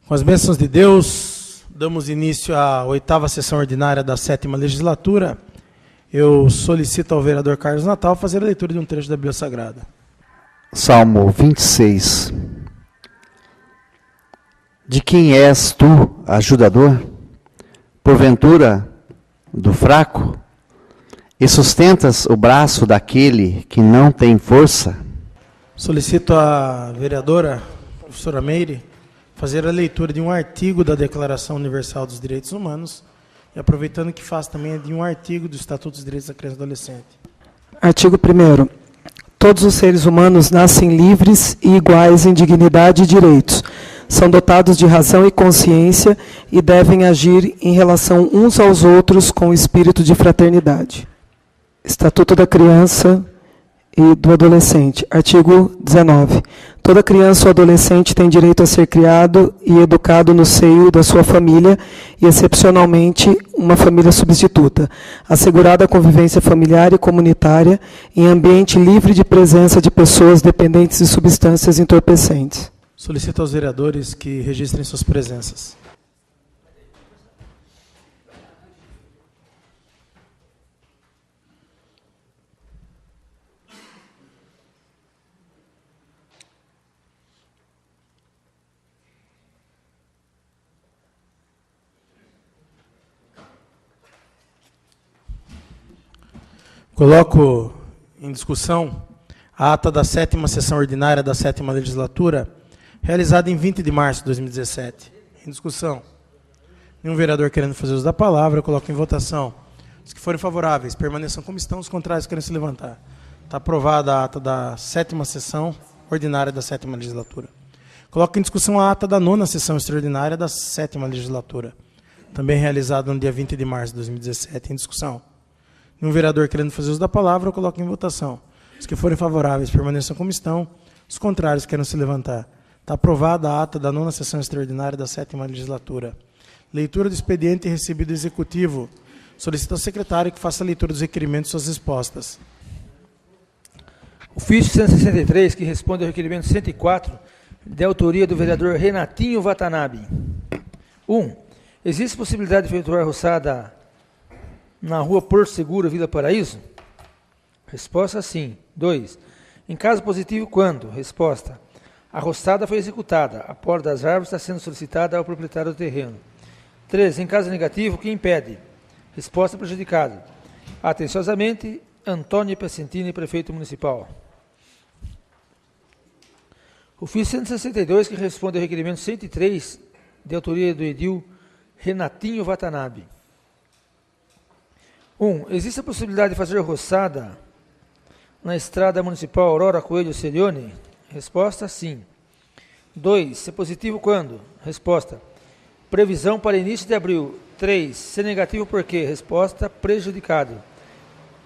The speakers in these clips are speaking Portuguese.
Com as bênçãos de Deus, damos início à 8ª sessão ordinária da 7ª legislatura. Eu solicito ao vereador Carlos Natal fazer a leitura de um trecho da Bíblia Sagrada. Salmo 26. De quem és tu, ajudador? Porventura, do fraco? E sustentas o braço daquele que não tem força? Solicito à vereadora, professora Meire, fazer a leitura de um artigo da Declaração Universal dos Direitos Humanos e aproveitando que faz também de um artigo do Estatuto dos Direitos da Criança e do Adolescente. Artigo 1º. Todos os seres humanos nascem livres e iguais em dignidade e direitos. São dotados de razão e consciência e devem agir em relação uns aos outros com espírito de fraternidade. Estatuto da Criança e do Adolescente. Artigo 19. Toda criança ou adolescente tem direito a ser criado e educado no seio da sua família e, excepcionalmente, uma família substituta, assegurada a convivência familiar e comunitária em ambiente livre de presença de pessoas dependentes de substâncias entorpecentes. Solicito aos vereadores que registrem suas presenças. Coloco em discussão a ata da 7ª sessão ordinária da 7ª legislatura, realizada em 20 de março de 2017. Em discussão. Nenhum vereador querendo fazer uso da palavra, eu coloco em votação. Os que forem favoráveis, permaneçam como estão, os contrários querem se levantar. Está aprovada a ata da 7ª sessão ordinária da 7ª legislatura. Coloco em discussão a ata da 9ª sessão extraordinária da 7ª legislatura, também realizada no dia 20 de março de 2017. Em discussão. Nenhum vereador querendo fazer uso da palavra, eu coloco em votação. Os que forem favoráveis, permaneçam como estão. Os contrários querem se levantar. Está aprovada a ata da 9ª sessão extraordinária da 7ª legislatura. Leitura do expediente recebido do Executivo. Solicito ao secretário que faça a leitura dos requerimentos e suas respostas. Ofício 163, que responde ao requerimento 104, de autoria do vereador Renatinho Watanabe. 1. Existe possibilidade de efetuar roçada na rua Porto Seguro, Vila Paraíso? Resposta, sim. 2. Em caso positivo, quando? Resposta. A roçada foi executada. A poda das árvores está sendo solicitada ao proprietário do terreno. 3. Em caso negativo, o que impede? Resposta, prejudicado. Atenciosamente, Antônio Piacentini, prefeito municipal. Ofício 162, que responde ao requerimento 103, de autoria do edil Renatinho Watanabe. 1. Existe a possibilidade de fazer roçada na estrada municipal Aurora Coelho Cerione? Resposta, sim. 2. Se positivo, quando? Resposta. Previsão para início de abril. 3. Se negativo, por quê? Resposta, prejudicado.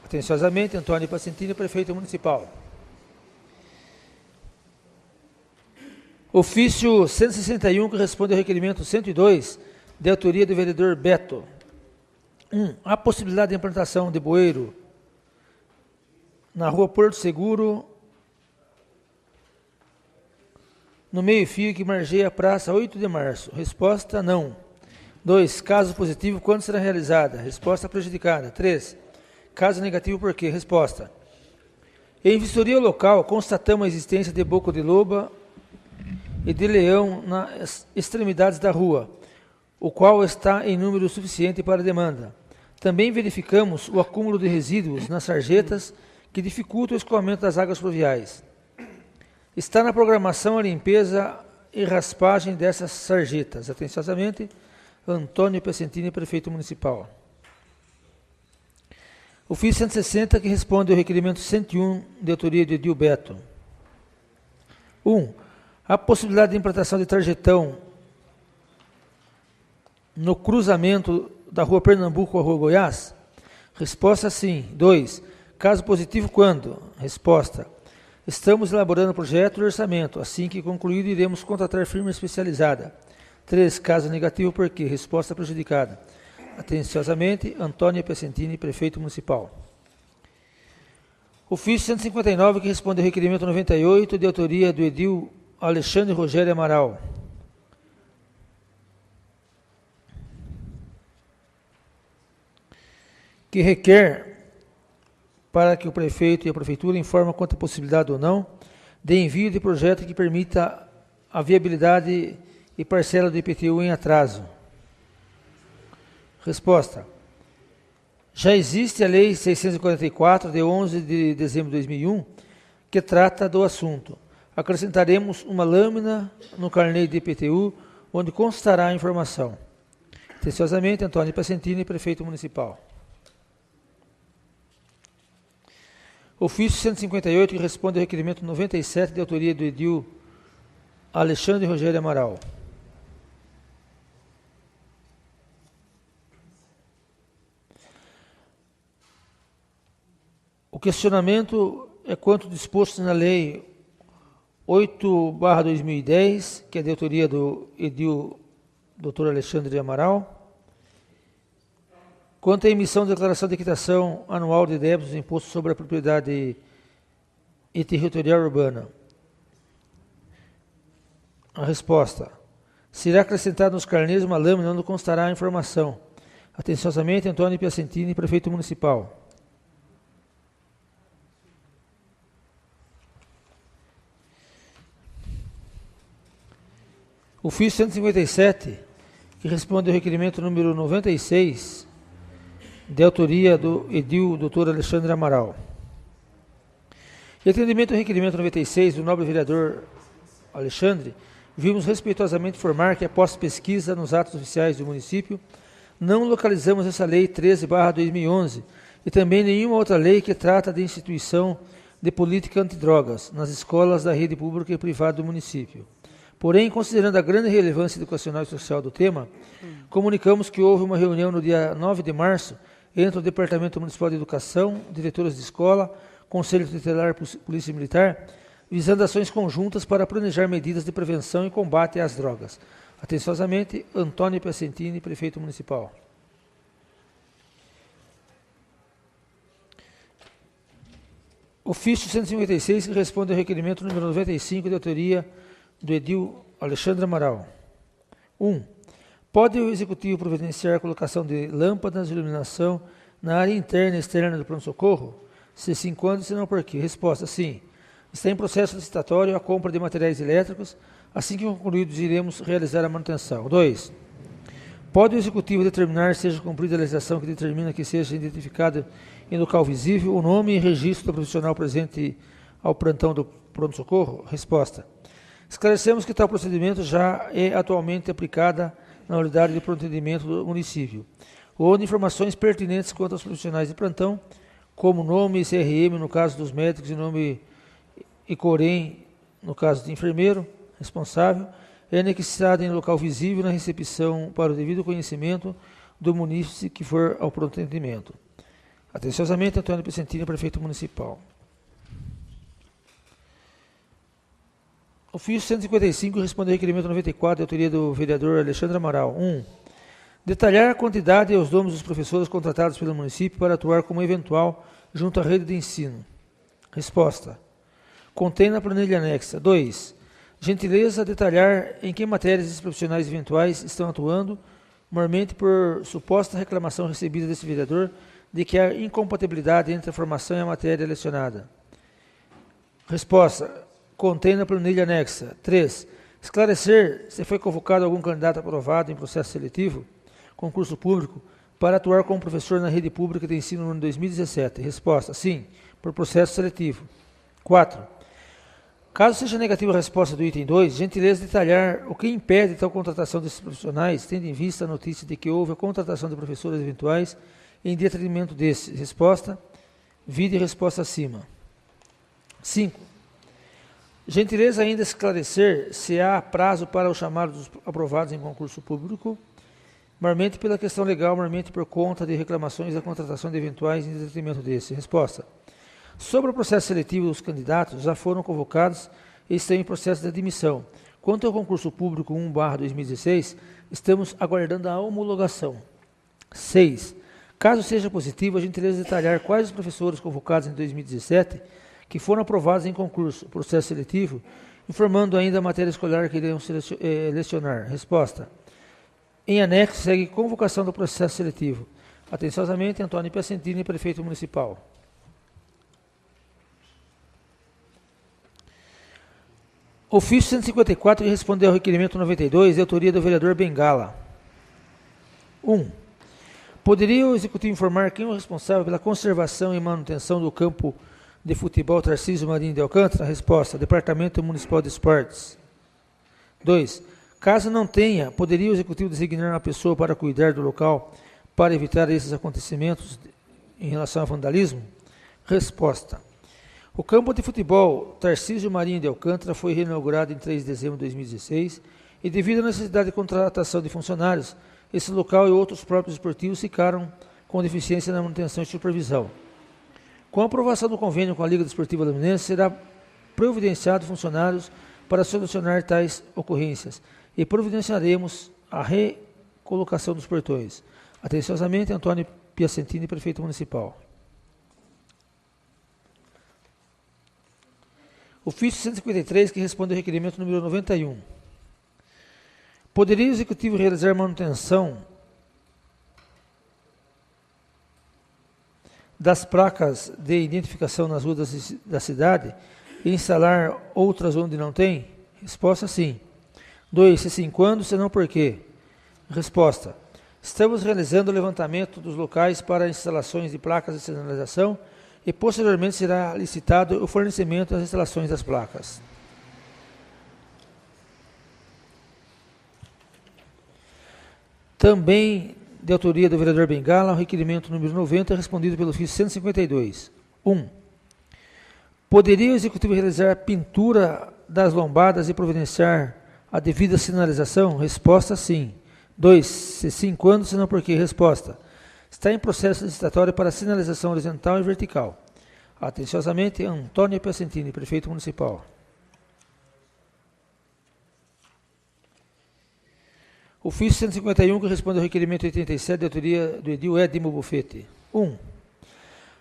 Atenciosamente, Antônio Piacentini, prefeito municipal. Ofício 161, que responde ao requerimento 102, de autoria do vereador Beto. 1. A possibilidade de implantação de bueiro na rua Porto Seguro, no meio-fio que margeia a praça 8 de março. Resposta, não. 2. Caso positivo, quando será realizada? Resposta, prejudicada. 3. Caso negativo, por quê? Resposta. Em vistoria local, constatamos a existência de boca de loba e de leão nas extremidades da rua, o qual está em número suficiente para a demanda. Também verificamos o acúmulo de resíduos nas sarjetas que dificulta o escoamento das águas pluviais. Está na programação a limpeza e raspagem dessas sarjetas. Atenciosamente, Antônio Piacentini, prefeito municipal. Ofício 160, que responde ao requerimento 101, de autoria de Edil Beto. 1. A possibilidade de implantação de tarjetão no cruzamento da rua Pernambuco com a rua Goiás? Resposta, sim. 2. Caso positivo, quando? Resposta. Estamos elaborando o projeto e orçamento. Assim que concluído, iremos contratar firma especializada. 3. Caso negativo, por quê? Resposta, prejudicada. Atenciosamente, Antônio Piacentini, prefeito municipal. Ofício 159, que responde ao requerimento 98, de autoria do edil Alexandre Rogério Amaral. que requer para que o prefeito e a prefeitura informem quanto à possibilidade ou não de envio de projeto que permita a viabilidade e parcela do IPTU em atraso. Resposta. Já existe a Lei 644, de 11 de dezembro de 2001, que trata do assunto. Acrescentaremos uma lâmina no carnê de IPTU, onde constará a informação. Atenciosamente, Antônio Piacentini, prefeito municipal. Ofício 158, que responde ao requerimento 97, de autoria do edil Alexandre Rogério Amaral. O questionamento é quanto disposto na Lei 8/2010, que é de autoria do edil Dr. Alexandre de Amaral, quanto à emissão de declaração de quitação anual de débitos do imposto sobre a propriedade e territorial urbana. A resposta. Será acrescentada nos carnês uma lâmina onde constará a informação. Atenciosamente, Antônio Piacentini, prefeito municipal. Ofício 157, que responde ao requerimento número 96, de autoria do edil Dr. Alexandre Amaral. Em atendimento ao requerimento 96 do nobre vereador Alexandre, vimos respeitosamente informar que, após pesquisa nos atos oficiais do município, não localizamos essa Lei 13/2011 e também nenhuma outra lei que trata de instituição de política antidrogas nas escolas da rede pública e privada do município. Porém, considerando a grande relevância educacional e social do tema, comunicamos que houve uma reunião no dia 9 de março entre o Departamento Municipal de Educação, diretores de escola, Conselho Tutelar e Polícia Militar, visando ações conjuntas para planejar medidas de prevenção e combate às drogas. Atenciosamente, Antônio Piacentini, prefeito municipal. Ofício 156, que responde ao requerimento número 95, de autoria do edil Alexandre Amaral. 1. Pode o Executivo providenciar a colocação de lâmpadas de iluminação na área interna e externa do pronto-socorro? Se sim, quando, se não, por quê? Resposta, sim. Está em processo licitatório a compra de materiais elétricos. Assim que concluídos, iremos realizar a manutenção. 2. Pode o Executivo determinar, seja cumprida a legislação que determina que seja identificado em local visível o nome e registro do profissional presente ao plantão do pronto-socorro? Resposta. Esclarecemos que tal procedimento já é atualmente aplicada na unidade de pronto atendimento do município, onde informações pertinentes quanto aos profissionais de plantão, como nome e CRM no caso dos médicos e nome e COREM no caso de enfermeiro responsável, é anexada em local visível na recepção para o devido conhecimento do munícipe que for ao pronto atendimento. Atenciosamente, Antônio Piacentini, prefeito municipal. Ofício 155 responde ao requerimento 94, de autoria do vereador Alexandre Amaral. 1. Detalhar a quantidade e os nomes dos professores contratados pelo município para atuar como eventual junto à rede de ensino. Resposta. Contém na planilha anexa. 2. Gentileza detalhar em que matérias esses profissionais eventuais estão atuando, normalmente por suposta reclamação recebida desse vereador de que há incompatibilidade entre a formação e a matéria lecionada. Resposta. Contém na planilha anexa. 3. Esclarecer se foi convocado algum candidato aprovado em processo seletivo, concurso público, para atuar como professor na rede pública de ensino no ano 2017. Resposta. Sim, por processo seletivo. 4. Caso seja negativa a resposta do item 2, gentileza detalhar o que impede tal contratação desses profissionais, tendo em vista a notícia de que houve a contratação de professores eventuais em detrimento desses. Resposta. Vide resposta acima. 5. Gentileza ainda esclarecer se há prazo para o chamado dos aprovados em concurso público, maiormente pela questão legal, maiormente por conta de reclamações da contratação de eventuais em detrimento desse. Resposta. Sobre o processo seletivo, os candidatos já foram convocados e estão em processo de admissão. Quanto ao concurso público 1/2016, estamos aguardando a homologação. 6. Caso seja positivo, a gentileza detalhar quais os professores convocados em 2017 que foram aprovados em concurso, processo seletivo, informando ainda a matéria escolar que irão lecionar. Resposta. Em anexo, segue convocação do processo seletivo. Atenciosamente, Antônio Piacentini, prefeito municipal. Ofício 154, que respondeu ao requerimento 92, de autoria do vereador Bengala. 1. Poderia o Executivo informar quem é o responsável pela conservação e manutenção do campo de futebol Tarcísio Marinho de Alcântara? Resposta: Departamento Municipal de Esportes. 2. Caso não tenha, poderia o Executivo designar uma pessoa para cuidar do local para evitar esses acontecimentos em relação ao vandalismo? Resposta: o campo de futebol Tarcísio Marinho de Alcântara foi reinaugurado em 3 de dezembro de 2016 e, devido à necessidade de contratação de funcionários, esse local e outros próprios esportivos ficaram com deficiência na manutenção e supervisão. Com a aprovação do convênio com a Liga Desportiva Laminense, será providenciado funcionários para solucionar tais ocorrências e providenciaremos a recolocação dos portões. Atenciosamente, Antônio Piacentini, prefeito municipal. Ofício 153, que responde ao requerimento número 91. Poderia o Executivo realizar manutenção das placas de identificação nas ruas da cidade e instalar outras onde não tem? Resposta: sim. 2. Se sim, quando? Se não, por quê? Resposta: estamos realizando o levantamento dos locais para instalações de placas de sinalização e posteriormente será licitado o fornecimento das instalações das placas. Também de autoria do vereador Bengala, o requerimento número 90, respondido pelo ofício 152. 1. Poderia o Executivo realizar a pintura das lombadas e providenciar a devida sinalização? Resposta: sim. 2. Se sim, quando? Se não, por quê? Resposta: está em processo licitatório para sinalização horizontal e vertical. Atenciosamente, Antônio Piacentini, prefeito municipal. Ofício 151, que responde ao requerimento 87, de autoria do edil Edmo Bufete. 1.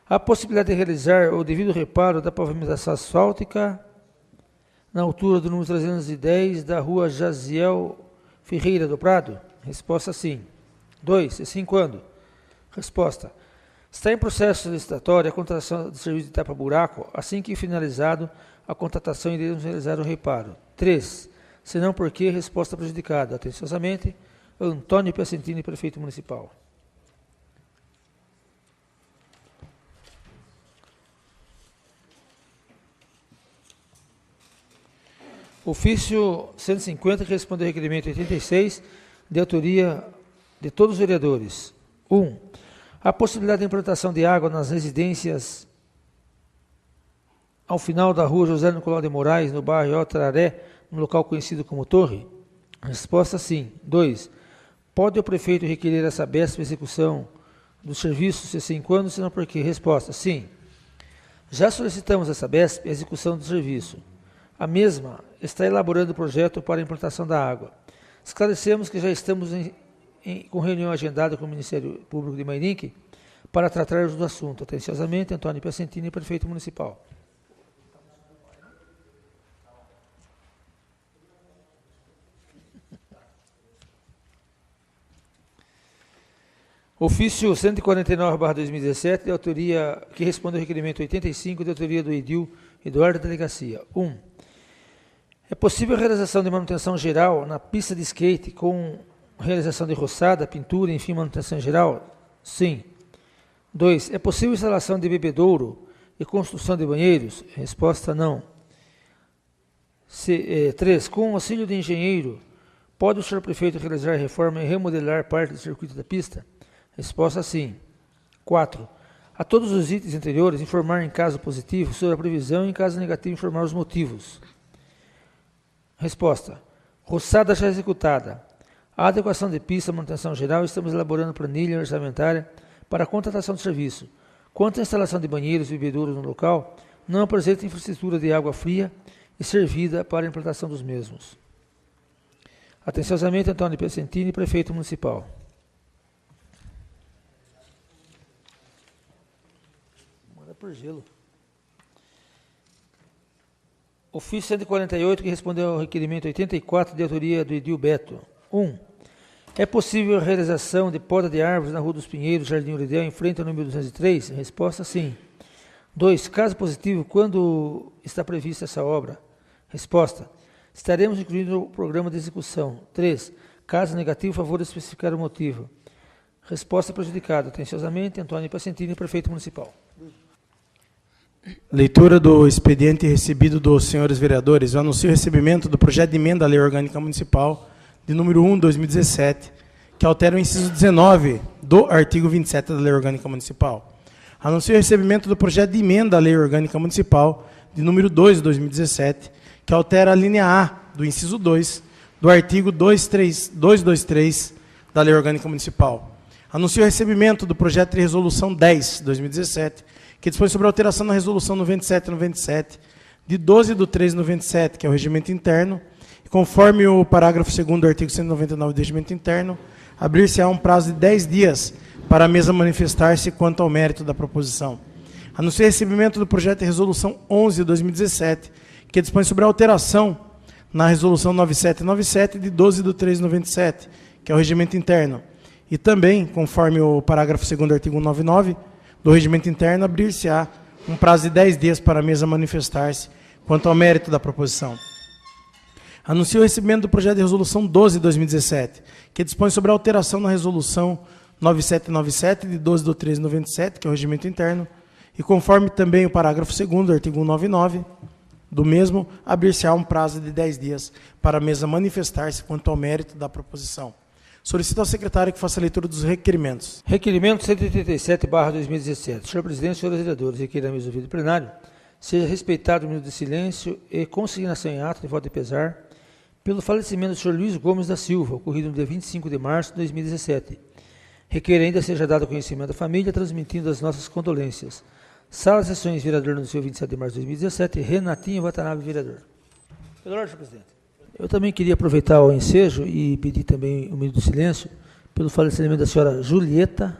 A possibilidade de realizar o devido reparo da pavimentação asfáltica na altura do número 310 da rua Jaziel Ferreira do Prado? Resposta: sim. 2. Se sim, quando? Resposta: está em processo licitatório a contratação de serviço de tapa-buraco. Assim que finalizado a contratação, iremos realizar o reparo. 3. Se não, por quê? Resposta: prejudicado. Atenciosamente, Antônio Piacentini, prefeito municipal. Ofício 150, que responde ao requerimento 86, de autoria de todos os vereadores. 1. A possibilidade de implantação de água nas residências ao final da rua José Nicolau de Moraes, no bairro Altararé, no local conhecido como Torre? Resposta: sim. 2. Pode o prefeito requerer a Sabesp a execução dos serviços, se sim, quando? Se não, por quê? Resposta: sim. Já solicitamos a Sabesp a execução do serviço. A mesma está elaborando o projeto para a implantação da água. Esclarecemos que já estamos com reunião agendada com o Ministério Público de Mairinque para tratar do assunto. Atenciosamente, Antônio Piacentini, prefeito municipal. Ofício 149/2017, de autoria, que responde ao requerimento 85, de autoria do edil Eduardo Delegacia. 1. É possível a realização de manutenção geral na pista de skate com realização de roçada, pintura, enfim, manutenção geral? Sim. 2. É possível a instalação de bebedouro e construção de banheiros? Resposta: não. 3. Com o auxílio de engenheiro, pode o senhor prefeito realizar reforma e remodelar parte do circuito da pista? Resposta: sim. 4. A todos os itens anteriores, informar em caso positivo sobre a previsão e em caso negativo, informar os motivos. Resposta: roçada já executada. A adequação de pista, manutenção geral, estamos elaborando planilha orçamentária para a contratação de serviço. Quanto à instalação de banheiros e bebedouros no local, não apresenta infraestrutura de água fria e servida para a implantação dos mesmos. Atenciosamente, Antônio Piacentini, prefeito municipal. Manda por gelo. Ofício 148, que respondeu ao requerimento 84, de autoria do edil Beto. 1. É possível a realização de poda de árvores na Rua dos Pinheiros, Jardim Uridel, em frente ao número 203? Resposta, sim. 2. Caso positivo, quando está prevista essa obra? Resposta, estaremos incluindo o programa de execução. 3. Caso negativo, favor de especificar o motivo. Resposta prejudicada. Atenciosamente, Antônio Pacentini, prefeito municipal. Leitura do expediente recebido dos senhores vereadores. Eu anuncio o recebimento do projeto de emenda à Lei Orgânica Municipal, de número 1, 2017, que altera o inciso 19 do artigo 27 da Lei Orgânica Municipal. Anuncio o recebimento do projeto de emenda à Lei Orgânica Municipal, de número 2 de 2017, que altera a linha A do inciso 2 do artigo 223 da Lei Orgânica Municipal. Anuncio o recebimento do projeto de resolução 10 de 2017, que dispõe sobre a alteração na resolução 97/97, de 12/3/97, que é o regimento interno, e conforme o parágrafo 2º do artigo 199 do regimento interno, abrir-se-á um prazo de 10 dias para a mesa manifestar-se quanto ao mérito da proposição. Anuncio o recebimento do projeto de resolução 11 de 2017, que dispõe sobre a alteração na resolução 9797 de 12/3/97, que é o regimento interno. E também, conforme o parágrafo 2º do artigo 199 do regimento interno, abrir-se-á um prazo de 10 dias para a mesa manifestar-se quanto ao mérito da proposição. Anuncio o recebimento do projeto de resolução 12 de 2017, que dispõe sobre a alteração na resolução 9797 de 12/3/97, que é o regimento interno, e conforme também o parágrafo 2º do artigo 199 do mesmo, abrir-se-á um prazo de 10 dias para a mesa manifestar-se quanto ao mérito da proposição. Solicito ao secretário que faça a leitura dos requerimentos. Requerimento 187/2017. Senhor presidente, senhores vereadores, requer a mesa do vídeo plenário seja respeitado o minuto de silêncio e consignação em ato de voto de pesar pelo falecimento do senhor Luiz Gomes da Silva, ocorrido no dia 25 de março de 2017. Requer ainda seja dado conhecimento à família, transmitindo as nossas condolências. Sala de Sessões, vereador no dia 27 de março de 2017, Renatinho Watanabe, vereador. Pela ordem, senhor presidente. Eu também queria aproveitar o ensejo e pedir também um minuto de silêncio pelo falecimento da senhora Julieta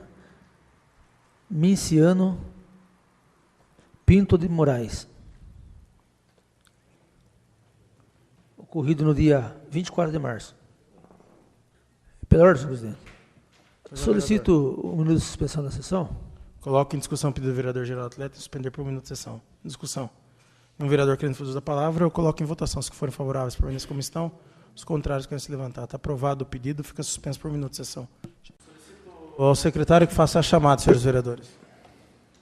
Minciano Pinto de Moraes, ocorrido no dia 24 de março. Pela ordem, senhor presidente. Solicito um minuto de suspensão da sessão. Coloco em discussão o pedido do vereador Geraldo Atleta e suspender por um minuto de sessão. Discussão. Um vereador querendo fazer uso da palavra, eu coloco em votação. Se forem favoráveis, permaneçam como estão. Os contrários querem se levantar. Está aprovado o pedido, fica suspenso por um minuto de sessão. Ao secretário que faça a chamada, senhores vereadores.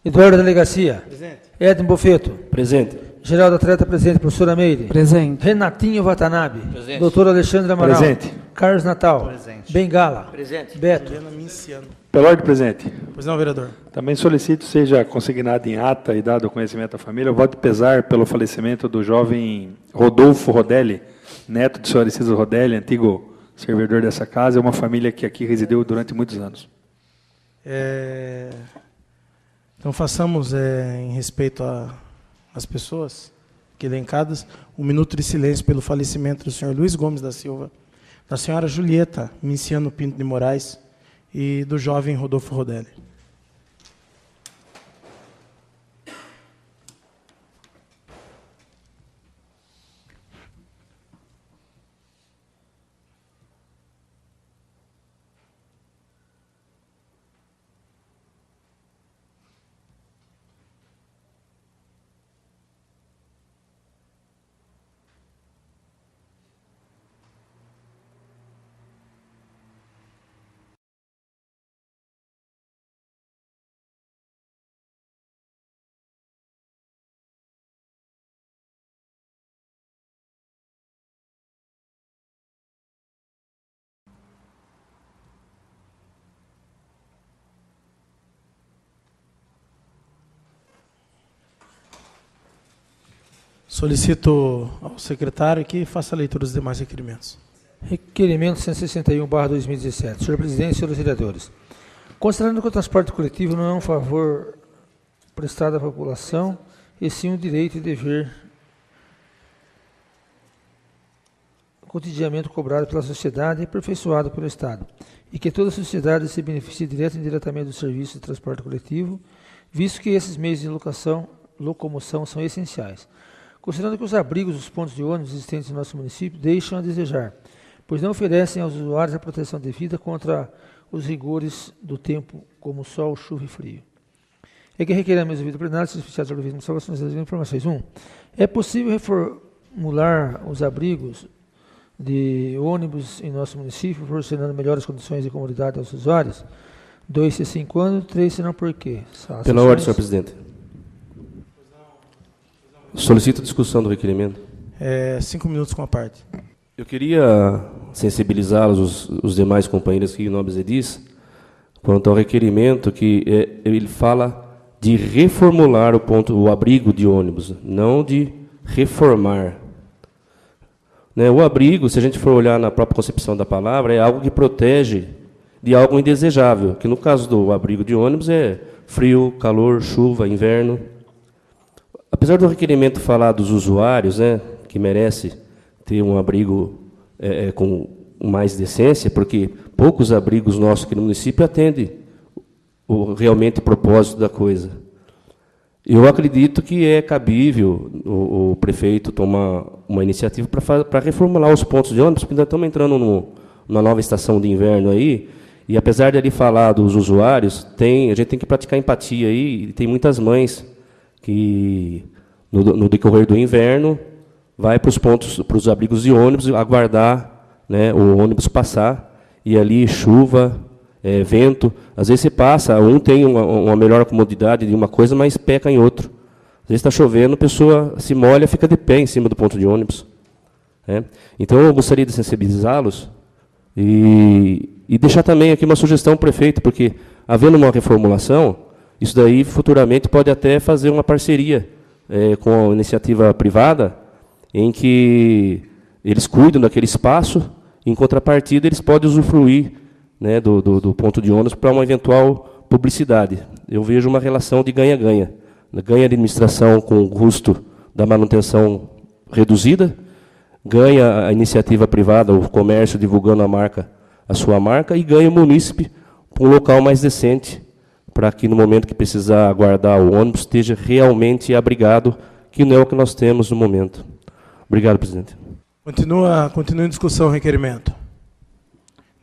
Eduardo Delegacia. Presente. Edmo Bofeto. Presente. Geraldo Atleta, presente. Professora Meire. Presente. Renatinho Watanabe. Presente. Doutor Alexandre Amaral. Presente. Carlos Natal. Presente. Bengala. Presente. Beto. Helena Minciano. Pela ordem, presente. Pois não, vereador. Também solicito seja consignado em ata e dado conhecimento à família o voto de pesar pelo falecimento do jovem Rodolfo Rodelli, neto do senhor Aristides Rodelli, antigo servidor dessa casa, é uma família que aqui residiu durante muitos anos. Então façamos, em respeito às pessoas aqui elencadas, um minuto de silêncio pelo falecimento do senhor Luiz Gomes da Silva, da senhora Julieta Minciano Pinto de Moraes e do jovem Rodolfo Rodelli. Solicito ao secretário que faça a leitura dos demais requerimentos. Requerimento 161/2017. Senhor presidente, senhores vereadores. Considerando que o transporte coletivo não é um favor prestado à população, e sim um direito e dever cotidianamente cobrado pela sociedade e aperfeiçoado pelo Estado, e que toda a sociedade se beneficie direta e indiretamente do serviço de transporte coletivo, visto que esses meios de locomoção são essenciais. Considerando que os abrigos dos pontos de ônibus existentes no nosso município deixam a desejar, pois não oferecem aos usuários a proteção devida contra os rigores do tempo, como sol, chuva e frio. É que requer a mesa do plenário, se oficiais de salvações das informações. 1. É possível reformular os abrigos de ônibus em nosso município, proporcionando melhores condições de comodidade aos usuários? 2, se sim, quando? 3, se não, por quê? Pela ordem, senhor presidente. Solicito discussão do requerimento. 5 minutos com a parte. Eu queria sensibilizá-los, os demais companheiros aqui, nobres edis, quanto ao requerimento que ele fala de reformular o abrigo de ônibus, não de reformar. Né, o abrigo, se a gente for olhar na própria concepção da palavra, é algo que protege de algo indesejável, que no caso do abrigo de ônibus é frio, calor, chuva, inverno. Apesar do requerimento falar dos usuários, né, que merece ter um abrigo com mais decência, porque poucos abrigos nossos aqui no município atendem realmente o propósito da coisa. Eu acredito que é cabível o prefeito tomar uma iniciativa para reformular os pontos de ônibus, porque nós estamos entrando numa nova estação de inverno aí, e apesar de ele falar dos usuários, a gente tem que praticar empatia aí, e tem muitas mães que, no decorrer do inverno, vai para os abrigos de ônibus, aguardar, né, o ônibus passar, e ali chuva, vento, às vezes você passa, um tem uma melhor comodidade de uma coisa, mas peca em outro. Às vezes está chovendo, a pessoa se molha, fica de pé em cima do ponto de ônibus. Então, eu gostaria de sensibilizá-los e deixar também aqui uma sugestão ao prefeito, porque, havendo uma reformulação, isso daí futuramente pode até fazer uma parceria com a iniciativa privada, em que eles cuidam daquele espaço, em contrapartida, eles podem usufruir, né, do ponto de ônibus para uma eventual publicidade. Eu vejo uma relação de ganha-ganha. Ganha a administração com o custo da manutenção reduzida, ganha a iniciativa privada, o comércio divulgando a sua marca, e ganha o munícipe para um local mais decente, para que no momento que precisar aguardar o ônibus esteja realmente abrigado, que não é o que nós temos no momento. Obrigado, presidente. Continua em discussão o requerimento.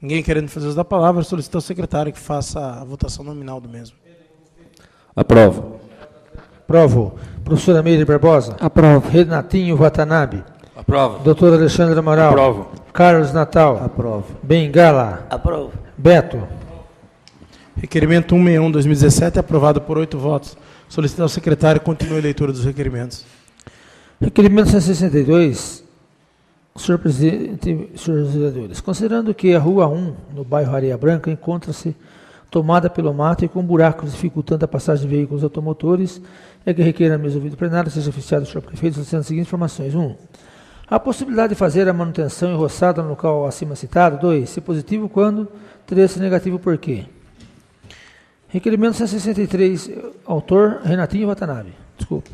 Ninguém querendo fazer uso da palavra, solicito ao secretário que faça a votação nominal do mesmo. Aprovo. Aprovo. Professora Meire Barbosa. Aprovo. Renatinho Watanabe. Aprovo. Doutor Alexandre Amaral. Aprovo. Carlos Natal. Aprovo. Bengala. Aprovo. Beto. Requerimento 161/2017 aprovado por 8 votos. Solicito ao secretário que continue a leitura dos requerimentos. Requerimento 162. Senhor presidente, senhores vereadores, considerando que a Rua 1, no bairro Areia Branca, encontra-se tomada pelo mato e com buracos dificultando a passagem de veículos automotores, é que requer a mesa do vídeo plenário seja oficiado do senhor prefeito, solicitando as seguintes informações. 1. A possibilidade de fazer a manutenção e roçada no local acima citado. 2. Se positivo, quando? 3. Se negativo, por quê? Requerimento 163, autor Renatinho Watanabe. Desculpa.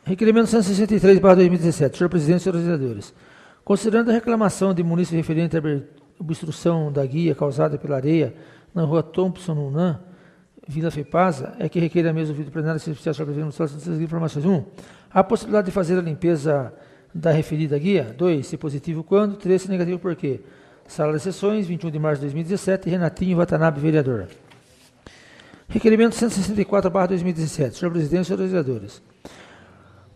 Requerimento 163/2017. Senhor presidente, senhores vereadores, considerando a reclamação de munícipe referente à obstrução da guia causada pela areia na rua Thompson Nunan, Vila Fepasa, é que requer a mesa do vídeo plenário se oficial sobre as informações. 1. A possibilidade de fazer a limpeza da referida guia. 2. Se positivo, quando? 3. Se negativo, por quê? Sala de sessões, 21 de março de 2017, Renatinho Watanabe, vereador. Requerimento 164/2017. Senhor presidente, senhores vereadores,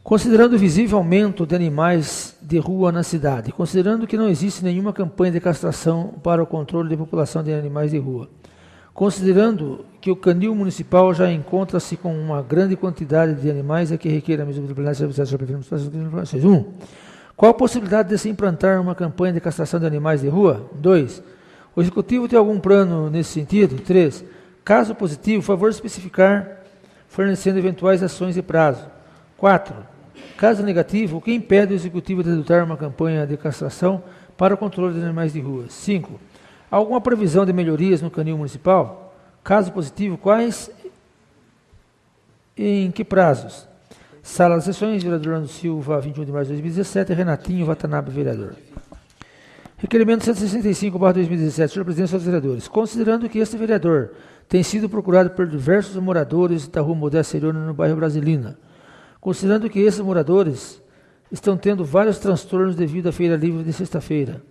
considerando o visível aumento de animais de rua na cidade, considerando que não existe nenhuma campanha de castração para o controle da população de animais de rua, considerando que o canil municipal já encontra-se com uma grande quantidade de animais, é que requer a mesa do plenário de serviços informações. 1. Qual a possibilidade de se implantar uma campanha de castração de animais de rua? 2. O Executivo tem algum plano nesse sentido? 3. Caso positivo, favor especificar, fornecendo eventuais ações e prazo. 4. Caso negativo, o que impede o Executivo de adotar uma campanha de castração para o controle de animais de rua? 5. Alguma previsão de melhorias no canil municipal? Caso positivo, quais e em que prazos? Sala de sessões, vereador Orlando Silva, 21 de março de 2017, Renatinho Watanabe, vereador. Requerimento 165/2017, senhor presidente, senhores vereadores, considerando que este vereador tem sido procurado por diversos moradores da rua Modéstia Seriona, no bairro Brasilina, considerando que esses moradores estão tendo vários transtornos devido à feira livre de sexta-feira,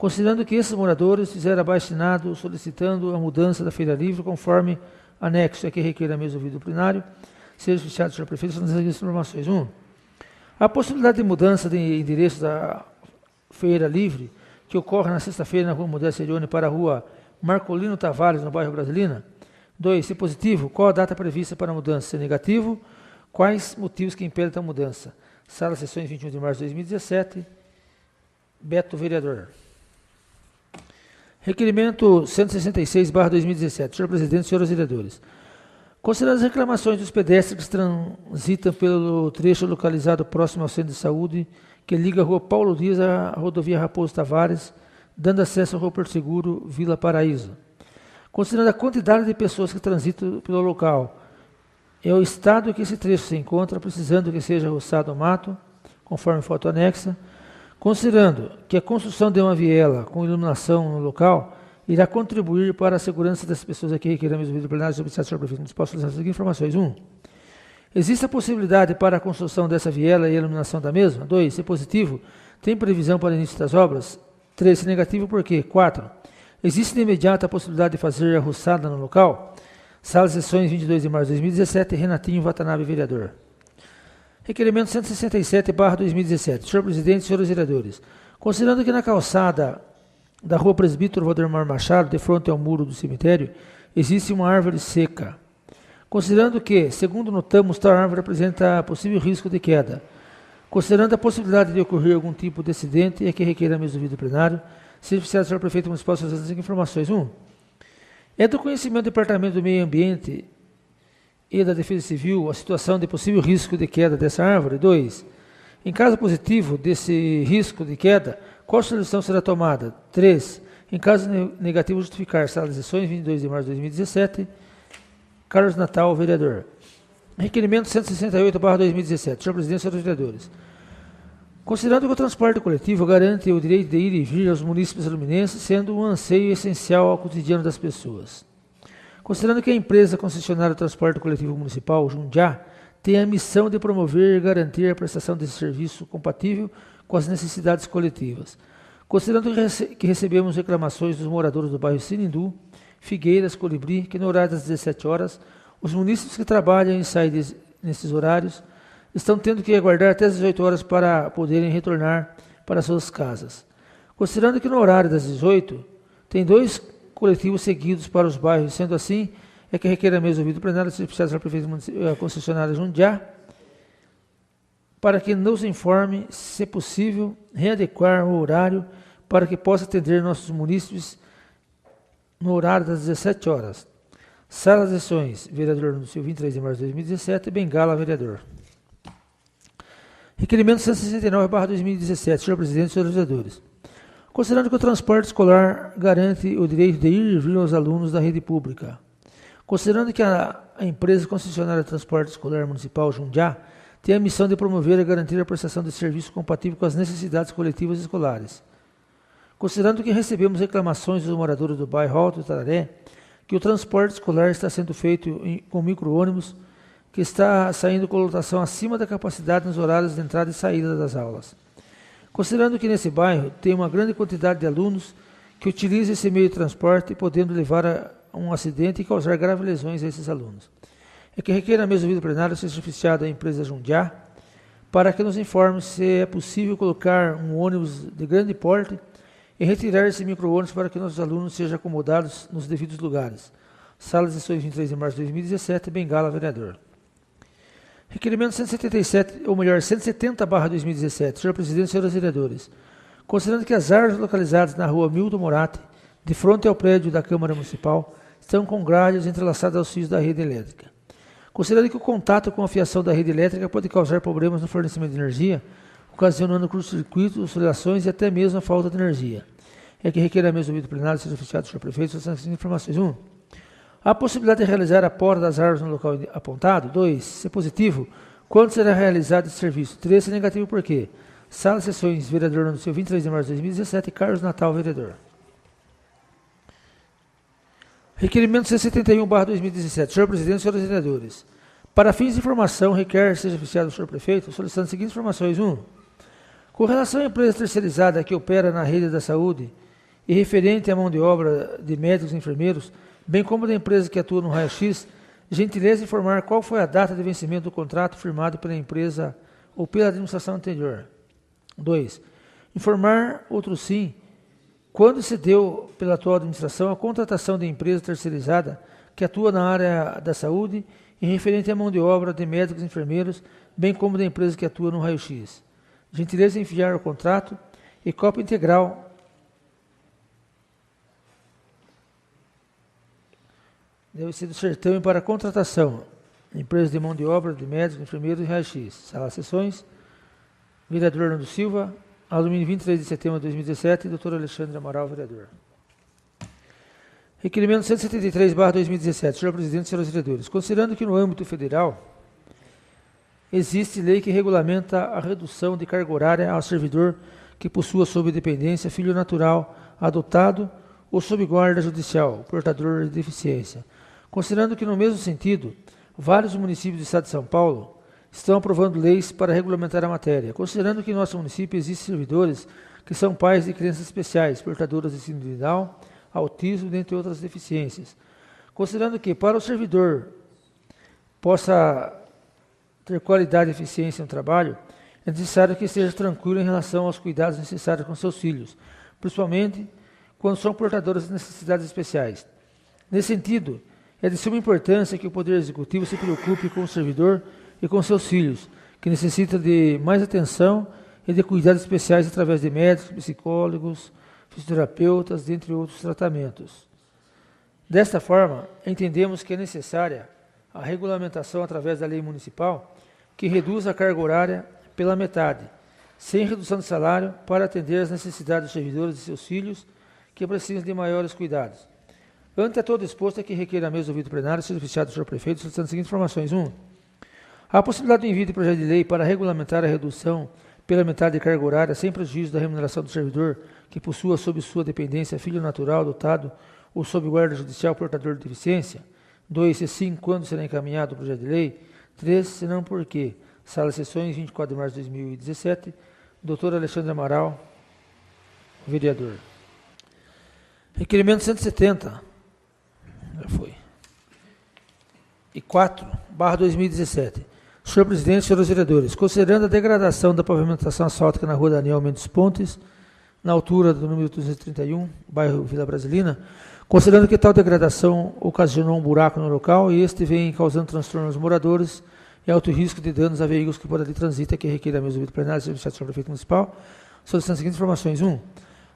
Considerando que esses moradores fizeram abaixo-assinado solicitando a mudança da feira livre conforme anexo a que requer a mesa ouvido plenário, seja oficiado do senhor prefeito, são as seguintes informações. 1. A possibilidade de mudança de endereço da feira livre, que ocorre na sexta-feira na rua Modéstia Serione para a rua Marcolino Tavares, no bairro Brasilina. 2. Se positivo, qual a data prevista para a mudança? Se negativo, quais motivos que impedem a mudança? Sala Sessões 21 de março de 2017. Beto, vereador. Requerimento 166/2017. Senhor presidente, senhores vereadores. Considerando as reclamações dos pedestres que transitam pelo trecho localizado próximo ao centro de saúde, que liga a rua Paulo Dias à rodovia Raposo Tavares, dando acesso à rua Porto Seguro, Vila Paraíso. Considerando a quantidade de pessoas que transitam pelo local, é o estado que esse trecho se encontra, precisando que seja roçado o mato, conforme foto anexa. Considerando que a construção de uma viela com iluminação no local irá contribuir para a segurança das pessoas aqui requerendo o vídeo plenário sobre o senhor prefeito municipal, solicitando as seguintes informações. 1. Existe a possibilidade para a construção dessa viela e a iluminação da mesma? 2. Se positivo, tem previsão para o início das obras? 3. Se negativo, por quê? 4. Existe de imediato a possibilidade de fazer a roçada no local? Sala de Sessões 22 de março de 2017, Renatinho Watanabe, vereador. Requerimento 167/2017. Senhor presidente, senhores vereadores, considerando que na calçada da rua Presbítero Valdemar Machado, de frente ao muro do cemitério, existe uma árvore seca. Considerando que, segundo notamos, tal árvore apresenta possível risco de queda. Considerando a possibilidade de ocorrer algum tipo de acidente, é que requer a mesa do vídeo plenário, seja oficiado do senhor prefeito municipal, suas informações. 1. É do conhecimento do Departamento do Meio Ambiente e da Defesa Civil a situação de possível risco de queda dessa árvore? 2. Em caso positivo desse risco de queda, qual solução será tomada? 3. Em caso negativo, justificar. Sala de Sessões, 22 de março de 2017. Carlos Natal, vereador. Requerimento 168/2017. Senhor presidente, senhores vereadores. Considerando que o transporte coletivo garante o direito de ir e vir aos munícipes luminenses, sendo um anseio essencial ao cotidiano das pessoas. Considerando que a empresa concessionária do transporte coletivo municipal, Jundiá, tem a missão de promover e garantir a prestação desse serviço compatível com as necessidades coletivas. Considerando que recebemos reclamações dos moradores do bairro Sinindu, Figueiras, Colibri, que no horário das 17 horas, os munícipes que trabalham e saem nesses horários estão tendo que aguardar até as 18 horas para poderem retornar para suas casas. Considerando que no horário das 18, tem 2 coletivos seguidos para os bairros, sendo assim, é que requer a mesa ouvido plenário ser oficiado da prefeitura concessionária Jundiá, para que nos informe, se possível, readequar o horário para que possa atender nossos munícipes no horário das 17 horas. Sala de Sessões, vereador no seu 23 de março de 2017, Bengala, vereador. Requerimento 169/2017. Senhor presidente, senhores vereadores. Considerando que o transporte escolar garante o direito de ir e vir aos alunos da rede pública. Considerando que a empresa concessionária de transporte escolar municipal, Jundiá, tem a missão de promover e garantir a prestação de serviço compatível com as necessidades coletivas escolares. Considerando que recebemos reclamações dos moradores do bairro Alto do Tararé, que o transporte escolar está sendo feito com micro-ônibus, que está saindo com lotação acima da capacidade nos horários de entrada e saída das aulas. Considerando que nesse bairro tem uma grande quantidade de alunos que utilizam esse meio de transporte, podendo levar a um acidente e causar graves lesões a esses alunos. É que requer a mesa do vídeo plenário seja oficiada a empresa Jundiá, para que nos informe se é possível colocar um ônibus de grande porte e retirar esse micro-ônibus para que nossos alunos sejam acomodados nos devidos lugares. Sala de Sessões 23 de março de 2017, Bengala, vereador. Requerimento 170/2017. Senhor presidente, senhores vereadores. Considerando que as árvores localizadas na rua Milton Moratti, de frente ao prédio da Câmara Municipal, estão com grades entrelaçadas aos fios da rede elétrica. Considerando que o contato com a fiação da rede elétrica pode causar problemas no fornecimento de energia, ocasionando curto-circuito, oscilações e até mesmo a falta de energia. É que requer a mesa do vídeo plenário seja oficiado do senhor prefeito, são as informações. 1. A possibilidade de realizar a poda das árvores no local apontado. 2. Se positivo, quando será realizado esse serviço? 3. Se negativo, por quê? Sala de Sessões, vereador no seu 23 de março de 2017, Carlos Natal, vereador. Requerimento 171/2017. Senhor presidente, senhores vereadores. Para fins de informação, requer seja oficiado do senhor prefeito, solicitando as seguintes informações. 1. Com relação à empresa terceirizada que opera na rede da saúde e referente à mão de obra de médicos e enfermeiros, bem como da empresa que atua no raio-x, gentileza informar qual foi a data de vencimento do contrato firmado pela empresa ou pela administração anterior. 2. Informar, outro sim, quando se deu pela atual administração a contratação de empresa terceirizada que atua na área da saúde e referente à mão de obra de médicos e enfermeiros, bem como da empresa que atua no raio-x. Gentileza enviar o contrato e cópia integral deve ser do certame para contratação. Empresa de mão de obra de médicos, enfermeiros e raio-x. Sala de sessões. Vereador Orlando Silva. Ao domingo 23 de setembro de 2017, doutor Alexandre Amaral, vereador. Requerimento 173/2017. Senhor presidente, senhores vereadores, considerando que no âmbito federal existe lei que regulamenta a redução de carga horária ao servidor que possua sob dependência filho natural, adotado ou sob guarda judicial, portador de deficiência. Considerando que, no mesmo sentido, vários municípios do estado de São Paulo estão aprovando leis para regulamentar a matéria. Considerando que em nosso município existem servidores que são pais de crianças especiais, portadoras de síndrome de Down, autismo, dentre outras deficiências. Considerando que, para o servidor possa ter qualidade e eficiência no trabalho, é necessário que esteja tranquilo em relação aos cuidados necessários com seus filhos, principalmente quando são portadores de necessidades especiais. Nesse sentido, é de suma importância que o Poder Executivo se preocupe com o servidor e com seus filhos, que necessitam de mais atenção e de cuidados especiais através de médicos, psicólogos, fisioterapeutas, dentre outros tratamentos. Desta forma, entendemos que é necessária a regulamentação através da lei municipal que reduz a carga horária pela metade, sem redução de salário, para atender às necessidades dos servidores e seus filhos que precisam de maiores cuidados. Ante a todo exposto, é que requer a mesa do ouvido plenário ser oficiado do senhor prefeito, solicitando as seguintes informações. 1. A possibilidade do envio de projeto de lei para regulamentar a redução pela metade de carga horária sem prejuízo da remuneração do servidor que possua sob sua dependência filho natural, adotado ou sob guarda judicial portador de deficiência. 2. Se sim, quando será encaminhado o projeto de lei? 3. Se não, por quê? Sala de sessões, 24 de março de 2017. Doutor Alexandre Amaral, vereador. Requerimento 170. Já foi. E 4/2017. Senhor presidente, senhores vereadores, considerando a degradação da pavimentação asfáltica na rua Daniel Mendes Pontes, na altura do número 231, bairro Vila Brasilina, considerando que tal degradação ocasionou um buraco no local e este vem causando transtorno aos moradores e alto risco de danos a veículos que por ali transitam, que requer a mesa do ouvido plenário, serviço do senhor prefeito municipal, solicitando as seguintes informações. 1.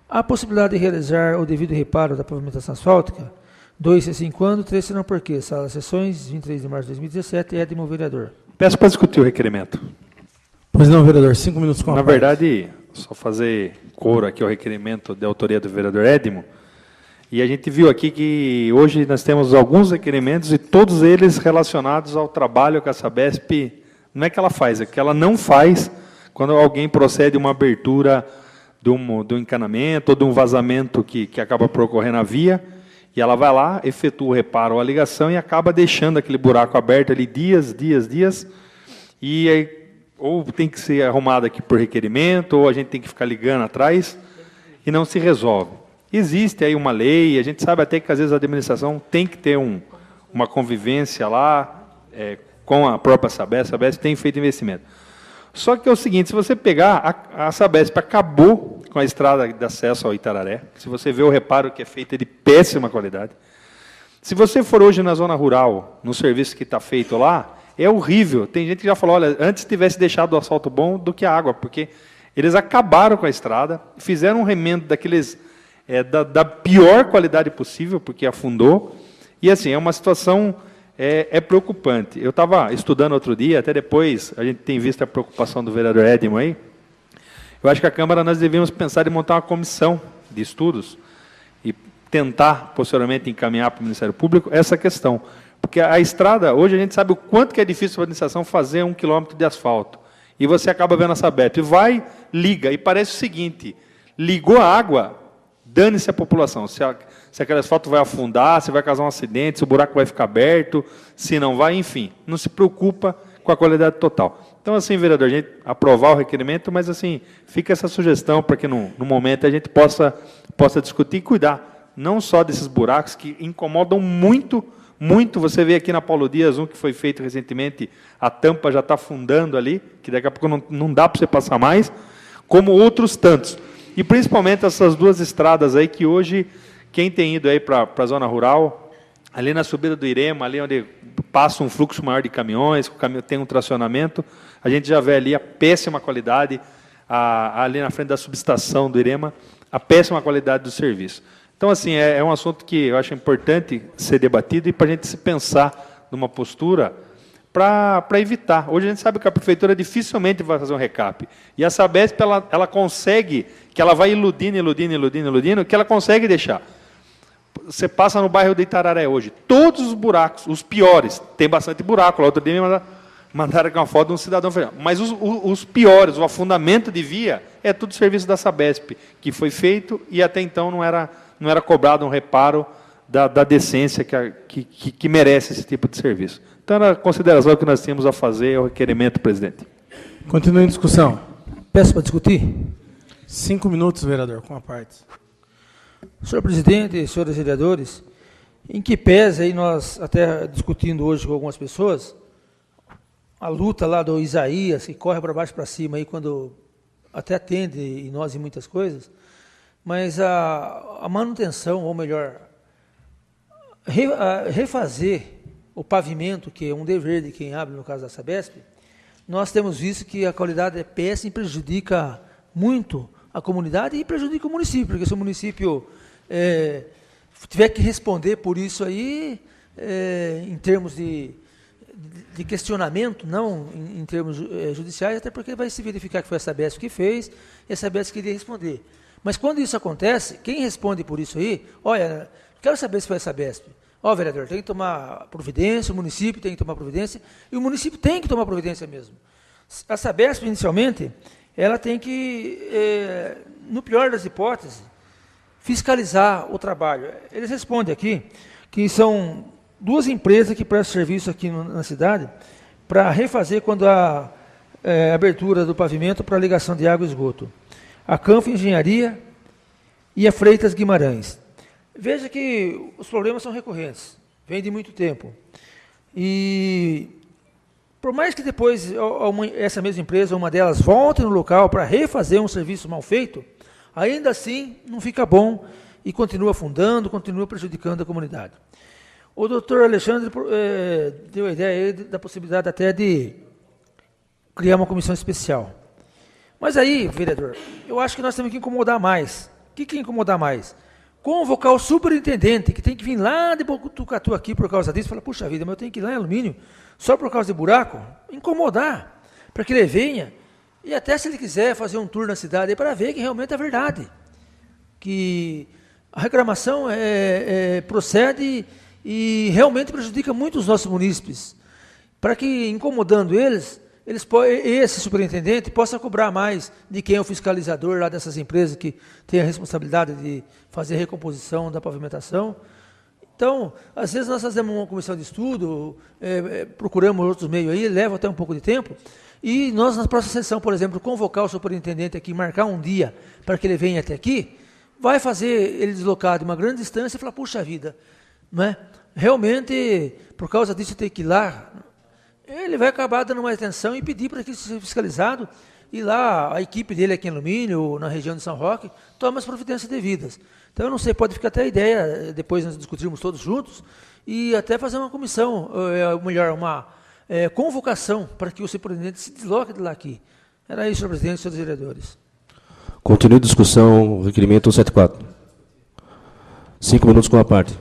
A possibilidade de realizar o devido reparo da pavimentação asfáltica? 2. Se sim, quando? 3. Se não, por quê? Sala de sessões, 23 de março de 2017, Edmo, vereador. Peço para discutir o requerimento. Pois não, vereador, 5 minutos com a Na parte. verdade, só fazer coro aqui ao requerimento de autoria do vereador Edmo. E a gente viu aqui que hoje nós temos alguns requerimentos e todos eles relacionados ao trabalho que a Sabesp, não é que ela faz, é que ela não faz quando alguém procede uma abertura de um encanamento ou de um vazamento que acaba por ocorrer na via, e ela vai lá, efetua o reparo ou a ligação e acaba deixando aquele buraco aberto ali dias, e aí, ou tem que ser arrumado aqui por requerimento, ou a gente tem que ficar ligando atrás, e não se resolve. Existe aí uma lei, a gente sabe até que às vezes a administração tem que ter uma convivência lá com a própria Sabesp. A Sabesp tem feito investimento. Só que é o seguinte, se você pegar, a Sabesp acabou com a estrada de acesso ao Itararé. Se você vê o reparo que é feito, é de péssima qualidade. Se você for hoje na zona rural, no serviço que está feito lá, é horrível. Tem gente que já falou, olha, antes tivesse deixado o asfalto bom do que a água, porque eles acabaram com a estrada, fizeram um remendo daqueles da pior qualidade possível, porque afundou. E assim, é uma situação preocupante. Eu estava estudando outro dia, até depois a gente tem visto a preocupação do vereador Edmo aí. Eu acho que a Câmara nós devíamos pensar em montar uma comissão de estudos e tentar, posteriormente, encaminhar para o Ministério Público essa questão. Porque a estrada, hoje a gente sabe o quanto que é difícil para a administração fazer 1 quilômetro de asfalto. E você acaba vendo a Sabesp. Vai, liga, e parece o seguinte, ligou a água, dane-se a população. Se aquele asfalto vai afundar, se vai causar um acidente, se o buraco vai ficar aberto, se não vai, enfim. Não se preocupa com a qualidade total. Então, assim, vereador, a gente aprovar o requerimento, mas, assim, fica essa sugestão para que, no momento, a gente possa discutir e cuidar, não só desses buracos que incomodam muito, muito. Você vê aqui na Paulo Dias, um que foi feito recentemente, a tampa já está afundando ali, que daqui a pouco não dá para você passar mais, como outros tantos. E, principalmente, essas duas estradas aí, que hoje, quem tem ido aí para a zona rural, ali na subida do Irema, ali onde passa um fluxo maior de caminhões, tem um tracionamento, a gente já vê ali a péssima qualidade, ali na frente da subestação do Irema, a péssima qualidade do serviço. Então, assim, é um assunto que eu acho importante ser debatido e para a gente se pensar numa postura para evitar. Hoje a gente sabe que a prefeitura dificilmente vai fazer um recap. E a Sabesp, ela consegue, que ela vai iludindo, que ela consegue deixar. Você passa no bairro de Itararé hoje, todos os buracos, os piores, tem bastante buraco, lá outro dia me mandaram uma foto de um cidadão, mas os piores, o afundamento de via, é tudo serviço da Sabesp, que foi feito e até então não era cobrado um reparo da decência que merece esse tipo de serviço. Então, era a consideração que nós tínhamos a fazer, é o requerimento, presidente. Continua em discussão. Peço para discutir. 5 minutos, vereador, com a parte. Senhor presidente, senhores vereadores, em que pese aí nós, até discutindo hoje com algumas pessoas, a luta lá do Isaías, que corre para baixo e para cima, aí, quando até atende em nós em muitas coisas, mas a manutenção, ou melhor, refazer o pavimento, que é um dever de quem abre, no caso da Sabesp, nós temos visto que a qualidade é péssima e prejudica muito a comunidade e prejudica o município, porque se o município tiver que responder por isso aí, em termos de questionamento, não em termos judiciais, até porque vai se verificar que foi a Sabesp que fez e a Sabesp queria responder. Mas quando isso acontece, quem responde por isso aí, olha, quero saber se foi a Sabesp. Ó, vereador, tem que tomar providência, o município tem que tomar providência, e o município tem que tomar providência mesmo. A Sabesp, inicialmente, ela tem que, no pior das hipóteses, fiscalizar o trabalho. Eles respondem aqui que são 2 empresas que prestam serviço aqui na cidade para refazer quando há abertura do pavimento para ligação de água e esgoto. A Canfa Engenharia e a Freitas Guimarães. Veja que os problemas são recorrentes, vêm de muito tempo. E por mais que depois essa mesma empresa, uma delas, volte no local para refazer um serviço mal feito, ainda assim não fica bom e continua afundando, continua prejudicando a comunidade. O doutor Alexandre deu a ideia da possibilidade até de criar uma comissão especial. Mas aí, vereador, eu acho que nós temos que incomodar mais. O que é incomodar mais? Convocar o superintendente, que tem que vir lá de Botucatu aqui por causa disso, falar, puxa vida, mas eu tenho que ir lá em Alumínio, só por causa de buraco, incomodar, para que ele venha, e até se ele quiser fazer um tour na cidade, para ver que realmente é verdade, que a reclamação procede e realmente prejudica muito os nossos munícipes, para que, incomodando eles, esse superintendente possa cobrar mais de quem é o fiscalizador lá dessas empresas que tem a responsabilidade de fazer a recomposição da pavimentação. Então, às vezes nós fazemos uma comissão de estudo, procuramos outros meios aí, leva até um pouco de tempo, e nós, na próxima sessão, por exemplo, convocar o superintendente aqui, marcar um dia para que ele venha até aqui, vai fazer ele deslocar de uma grande distância e falar, puxa vida, não é? Realmente, por causa disso, tem que ir lá. Ele vai acabar dando mais atenção e pedir para que isso seja fiscalizado, e lá a equipe dele aqui em Alumínio, na região de São Roque, toma as providências devidas. Então, eu não sei, pode ficar até a ideia, depois nós discutirmos todos juntos, e até fazer uma comissão, melhor, uma convocação para que o superintendente se desloque de lá aqui. Era isso, senhor presidente e senhores vereadores. Continue a discussão, requerimento 174. 5 minutos com a parte.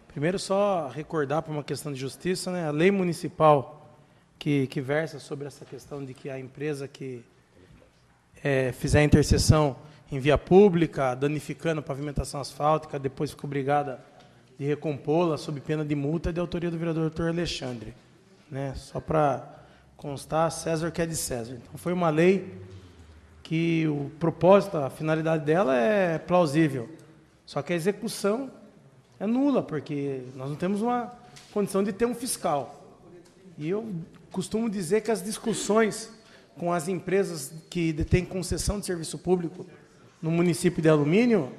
Primeiro, só recordar para uma questão de justiça, né, a lei municipal que versa sobre essa questão de que a empresa que fizer a interseção em via pública, danificando a pavimentação asfáltica, depois fica obrigada de recompô-la sob pena de multa, é de autoria do vereador Dr. Alexandre. Né? Só para constar, César que é de César. Então, foi uma lei que o propósito, a finalidade dela é plausível, só que a execução é nula, porque nós não temos uma condição de ter um fiscal. E eu costumo dizer que as discussões com as empresas que detêm concessão de serviço público no município de Alumínio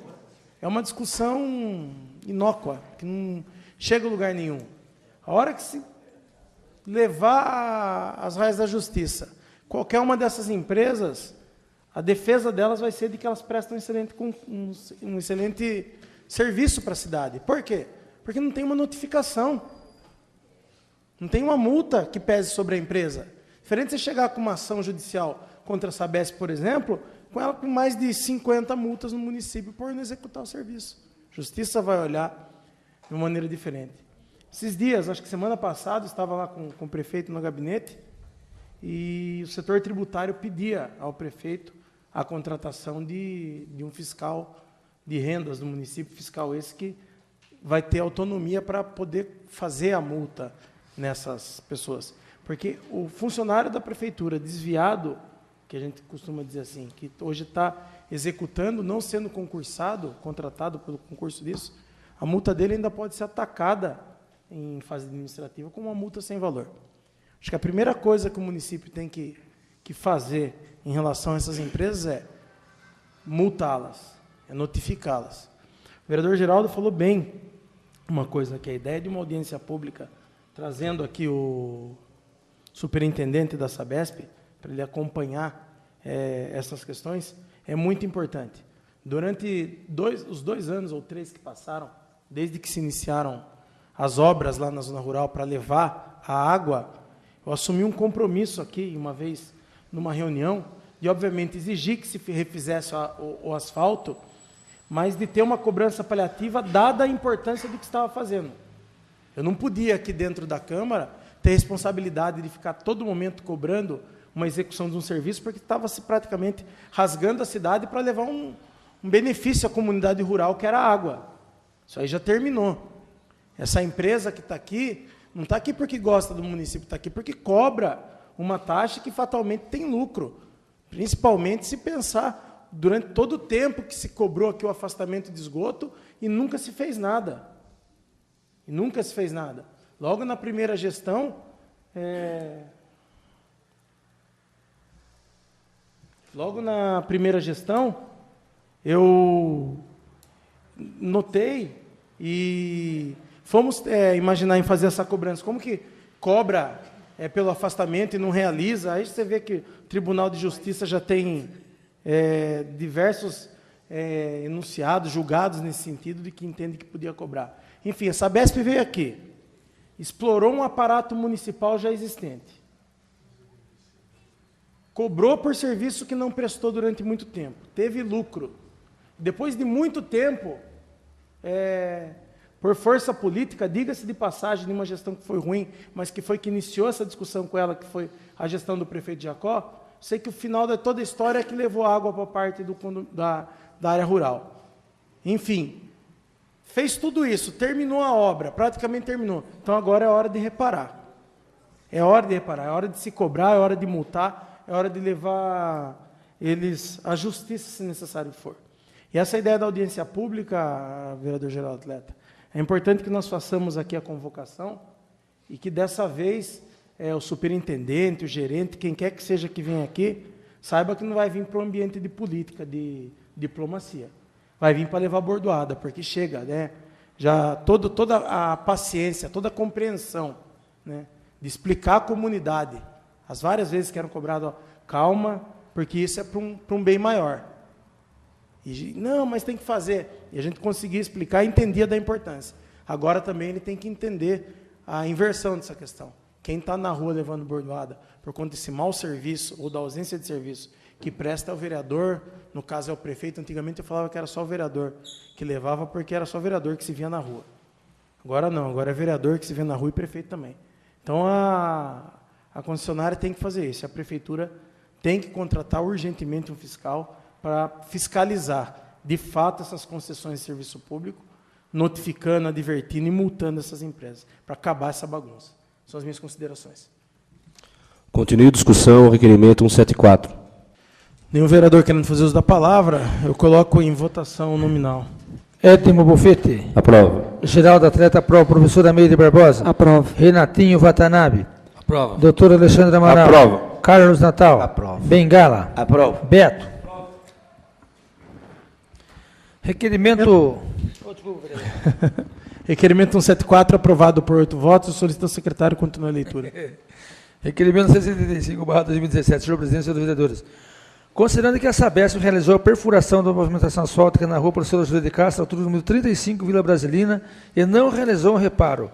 é uma discussão inócua, que não chega a lugar nenhum. A hora que se levar às raias da justiça, qualquer uma dessas empresas, a defesa delas vai ser de que elas prestam um excelente serviço para a cidade. Por quê? Porque não tem uma notificação. Não tem uma multa que pese sobre a empresa. Diferente de você chegar com uma ação judicial contra a Sabesp, por exemplo, com ela com mais de 50 multas no município por não executar o serviço. A justiça vai olhar de uma maneira diferente. Esses dias, acho que semana passada, eu estava lá com o prefeito no gabinete e o setor tributário pedia ao prefeito a contratação de um fiscal de rendas do município, fiscal esse que vai ter autonomia para poder fazer a multa nessas pessoas. Porque o funcionário da prefeitura desviado, que a gente costuma dizer assim, que hoje está executando, não sendo concursado, contratado pelo concurso disso, a multa dele ainda pode ser atacada em fase administrativa com uma multa sem valor. Acho que a primeira coisa que o município tem que fazer em relação a essas empresas é multá-las, é notificá-las. O vereador Geraldo falou bem uma coisa, que a ideia de uma audiência pública, trazendo aqui o superintendente da Sabesp, para ele acompanhar essas questões, é muito importante. Durante os 2 anos ou 3 que passaram, desde que se iniciaram as obras lá na zona rural para levar a água, eu assumi um compromisso aqui, uma vez, numa reunião, de, obviamente, exigir que se refizesse o asfalto, mas de ter uma cobrança paliativa dada a importância do que estava fazendo. Eu não podia, aqui dentro da Câmara, ter responsabilidade de ficar todo momento cobrando uma execução de um serviço, porque estava se praticamente rasgando a cidade para levar um benefício à comunidade rural, que era a água. Isso aí já terminou. Essa empresa que está aqui, não está aqui porque gosta do município, está aqui porque cobra uma taxa que fatalmente tem lucro. Principalmente se pensar durante todo o tempo que se cobrou aqui o afastamento de esgoto e nunca se fez nada. E nunca se fez nada. Logo na primeira gestão, eu notei e fomos imaginar em fazer essa cobrança. Como que cobra pelo afastamento e não realiza? Aí você vê que o Tribunal de Justiça já tem diversos enunciados, julgados nesse sentido, de que entende que podia cobrar. Enfim, a Sabesp veio aqui, explorou um aparato municipal já existente, cobrou por serviço que não prestou durante muito tempo, teve lucro. Depois de muito tempo, por força política, diga-se de passagem, de uma gestão que foi ruim, mas que foi que iniciou essa discussão com ela, que foi a gestão do prefeito Jacó, sei que o final de toda a história é que levou água para parte da área rural. Enfim, fez tudo isso, terminou a obra, praticamente terminou. Então agora é hora de reparar. É hora de reparar, é hora de se cobrar, é hora de multar, é hora de levar eles à justiça, se necessário for. E essa ideia da audiência pública, vereador Geraldo Atleta, é importante que nós façamos aqui a convocação e que dessa vez o superintendente, o gerente, quem quer que seja que venha aqui, saiba que não vai vir para um ambiente de política, de diplomacia. Vai vir para levar bordoada, porque chega, né? Já toda a paciência, toda a compreensão, né, de explicar à comunidade, as várias vezes que eram cobrados, calma, porque isso é para um bem maior. E, não, mas tem que fazer. E a gente conseguia explicar e entendia da importância. Agora também ele tem que entender a inversão dessa questão. Quem está na rua levando bordoada por conta desse mau serviço ou da ausência de serviço que presta é o vereador, no caso é o prefeito. Antigamente eu falava que era só o vereador que levava, porque era só o vereador que se via na rua. Agora não, agora é vereador que se vê na rua e prefeito também. Então a concessionária tem que fazer isso. A prefeitura tem que contratar urgentemente um fiscal para fiscalizar, de fato, essas concessões de serviço público, notificando, advertindo e multando essas empresas, para acabar essa bagunça. São as minhas considerações. Continue a discussão, requerimento 174. Nenhum vereador querendo fazer uso da palavra, eu coloco em votação nominal. Edmo Bofete. Aprova. Geraldo Atleta, aprova. Professor Ameide Barbosa. Aprova. Renatinho Watanabe. Aprova. Doutor Alexandre Amaral. Aprova. Carlos Natal. Aprova. Bengala. Aprova. Beto. Requerimento... Requerimento 174, aprovado por 8 votos. Solicito ao secretário continuar a leitura. Requerimento 175/2017. Senhor presidente, senhores vereadores. Considerando que a Sabesp realizou a perfuração da pavimentação asfáltica na rua Professor José de Castro, altura número 35, Vila Brasilina, e não realizou um reparo.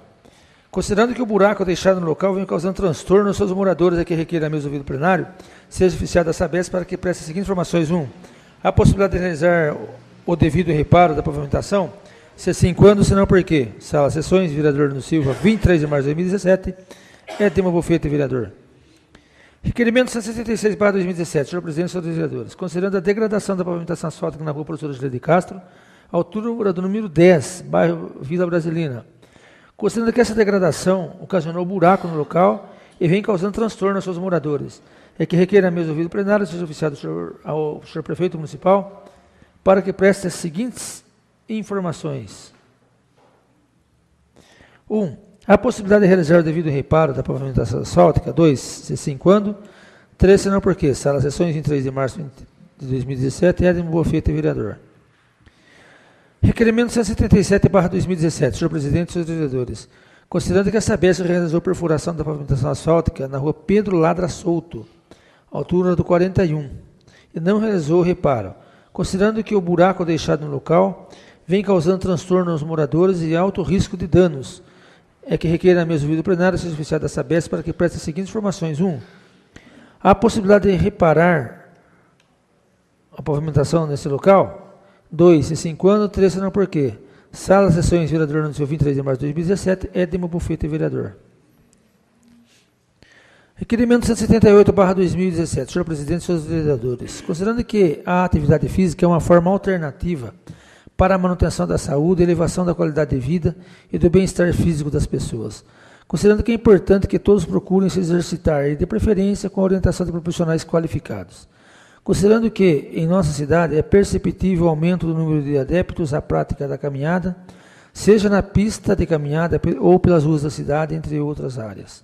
Considerando que o buraco deixado no local vem causando transtorno aos seus moradores, a que requer a mesa do ouvido plenário, seja oficiado da Sabesp para que preste as seguintes informações. 1. A possibilidade de realizar o devido reparo da pavimentação, se sim, quando, se não, por quê? Sala Sessões, vereador no Silva, 23 de março de 2017, Edema Bufete, vereador. Requerimento 176/2017, senhor presidente, senhores vereadores. Considerando a degradação da pavimentação asfáltica na rua Professor José de Castro, altura do número 10, bairro Vila Brasilina. Considerando que essa degradação ocasionou buraco no local e vem causando transtorno aos seus moradores, é que requer a mesa do ouvido plenário, seja oficiado ao senhor prefeito municipal, para que preste as seguintes informações. 1. A possibilidade de realizar o devido reparo da pavimentação asfáltica. 2. Se sim, quando. 3. Se não, por quê? Sala Sessões, 23 de março de 2017, Edmo Bofete, vereador. Requerimento 177/2017, senhor presidente e senhores vereadores. Considerando que a Sabesp realizou perfuração da pavimentação asfáltica na rua Pedro Ladra Souto, altura do 41, e não realizou o reparo. Considerando que o buraco deixado no local vem causando transtorno aos moradores e alto risco de danos, é que requer a mesa do ouvido plenário, seja oficiado da Sabesp para que preste as seguintes informações. 1. A possibilidade de reparar a pavimentação nesse local. 2. Se sim, quando. 3. Se não, por quê? Sala Sessões, vereador no seu 23 de março de 2017, Edmo Bufete, vereador. Requerimento 178/2017, senhor presidente e senhores vereadores. Considerando que a atividade física é uma forma alternativa para a manutenção da saúde, elevação da qualidade de vida e do bem-estar físico das pessoas. Considerando que é importante que todos procurem se exercitar e, de preferência, com a orientação de profissionais qualificados. Considerando que, em nossa cidade, é perceptível o aumento do número de adeptos à prática da caminhada, seja na pista de caminhada ou pelas ruas da cidade, entre outras áreas.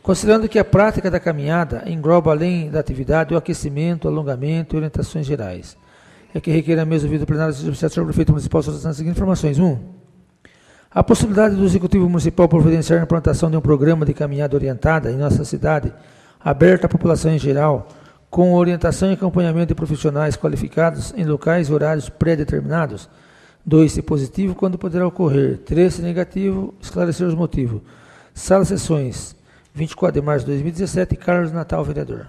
Considerando que a prática da caminhada engloba, além da atividade, o aquecimento, alongamento e orientações gerais. É que requer a mesa do ouvido plenário do senhor prefeito municipal sobre as seguintes informações. 1. A possibilidade do Executivo Municipal providenciar a implantação de um programa de caminhada orientada em nossa cidade, aberta à população em geral, com orientação e acompanhamento de profissionais qualificados em locais e horários pré-determinados. 2. Se positivo, quando poderá ocorrer. 3. Se negativo, esclarecer os motivos. Sala Sessões, 24 de março de 2017, Carlos Natal, vereador.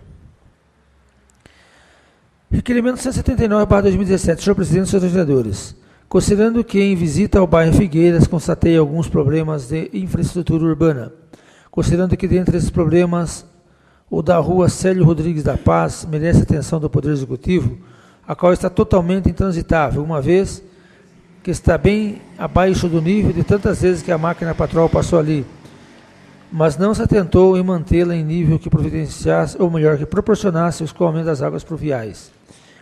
Requerimento 179/2017, senhor presidente e senhores vereadores. Considerando que em visita ao bairro Figueiras constatei alguns problemas de infraestrutura urbana. Considerando que dentre esses problemas, o da rua Célio Rodrigues da Paz merece atenção do Poder Executivo, a qual está totalmente intransitável, uma vez que está bem abaixo do nível de tantas vezes que a máquina patrol passou ali, mas não se atentou em mantê-la em nível que providenciasse, ou melhor, que proporcionasse o escoamento das águas pluviais,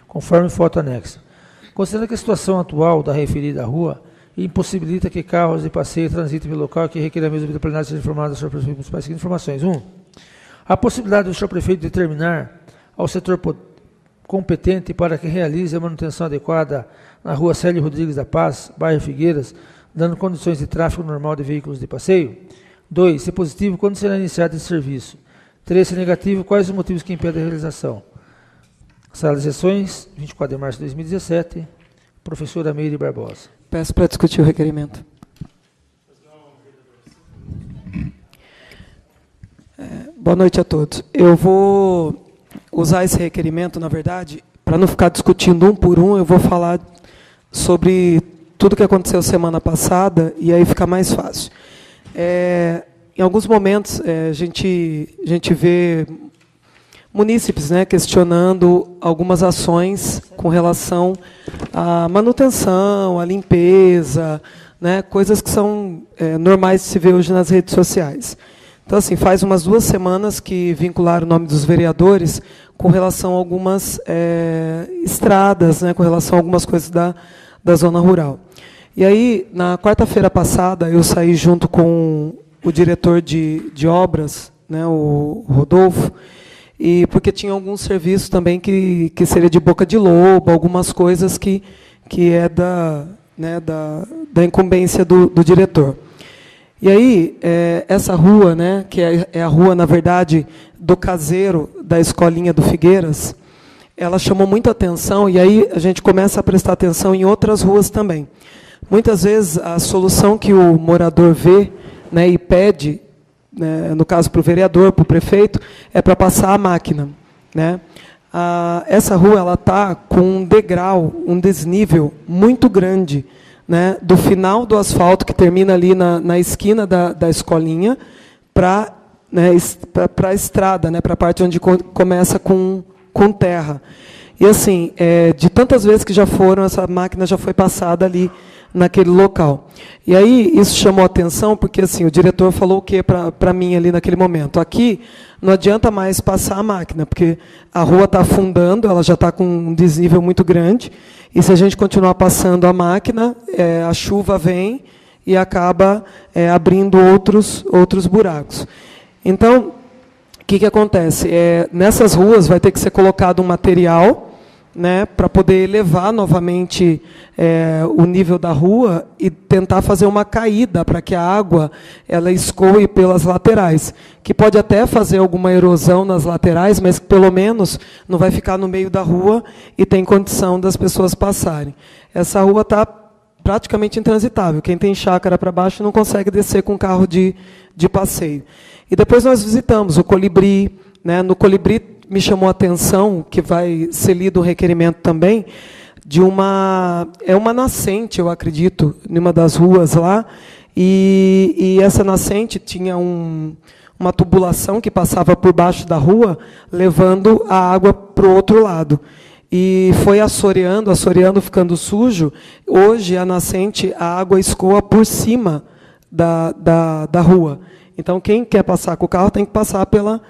conforme foto anexa. Considerando que a situação atual da referida rua impossibilita que carros de passeio transitem pelo local, que requer a mesa do plenário seja informada sobre as principais informações. 1. A possibilidade do senhor prefeito determinar ao setor competente para que realize a manutenção adequada na rua Célio Rodrigues da Paz, bairro Figueiras, dando condições de tráfego normal de veículos de passeio. 2. Se positivo, quando será iniciado esse serviço. 3. Se negativo, quais os motivos que impedem a realização? Sala de Sessões, 24 de março de 2017, professora Meire Barbosa. Peço para discutir o requerimento. Boa noite a todos. Eu vou usar esse requerimento, na verdade, para não ficar discutindo um por um, eu vou falar sobre tudo que aconteceu semana passada e aí fica mais fácil. Em alguns momentos, a gente vê munícipes, né, questionando algumas ações com relação à manutenção, à limpeza, né, coisas que são normais de se ver hoje nas redes sociais. Então, assim, faz umas 2 semanas que vincularam o nome dos vereadores com relação a algumas estradas, né, com relação a algumas coisas da zona rural. E aí, na quarta-feira passada, eu saí junto com o diretor de obras né, o Rodolfo, e porque tinha alguns serviços também que seria de boca de lobo, algumas coisas que é né, da incumbência do diretor. E aí, essa rua, né, que é a rua, na verdade, do caseiro da escolinha do Figueiras, ela chamou muita atenção, e aí a gente começa a prestar atenção em outras ruas também. Muitas vezes, a solução que o morador vê, né, e pede, né, no caso para o vereador, para o prefeito, é para passar a máquina, né? Essa rua ela está com um degrau, um desnível muito grande, né, do final do asfalto, que termina ali na esquina da escolinha, para, né, a estrada, né, para a parte onde começa com terra. E assim, de tantas vezes que já foram, essa máquina já foi passada ali naquele local. E aí isso chamou a atenção, porque assim, o diretor falou o quê para mim ali naquele momento? Aqui não adianta mais passar a máquina, porque a rua está afundando, ela já está com um desnível muito grande, e se a gente continuar passando a máquina, a chuva vem e acaba abrindo outros buracos. Então, o que acontece? Nessas ruas vai ter que ser colocado um material, né, para poder elevar novamente o nível da rua e tentar fazer uma caída para que a água ela escoe pelas laterais, que pode até fazer alguma erosão nas laterais, mas pelo menos não vai ficar no meio da rua e tem condição das pessoas passarem. Essa rua está praticamente intransitável. Quem tem chácara para baixo não consegue descer com carro de passeio. E depois nós visitamos o Colibri, né? No Colibri me chamou a atenção, que vai ser lido um requerimento também, de uma nascente, eu acredito, numa das ruas lá, e essa nascente tinha uma tubulação que passava por baixo da rua, levando a água para o outro lado. E foi assoreando, ficando sujo. Hoje, a nascente, a água escoa por cima da rua. Então, quem quer passar com o carro tem que passar pela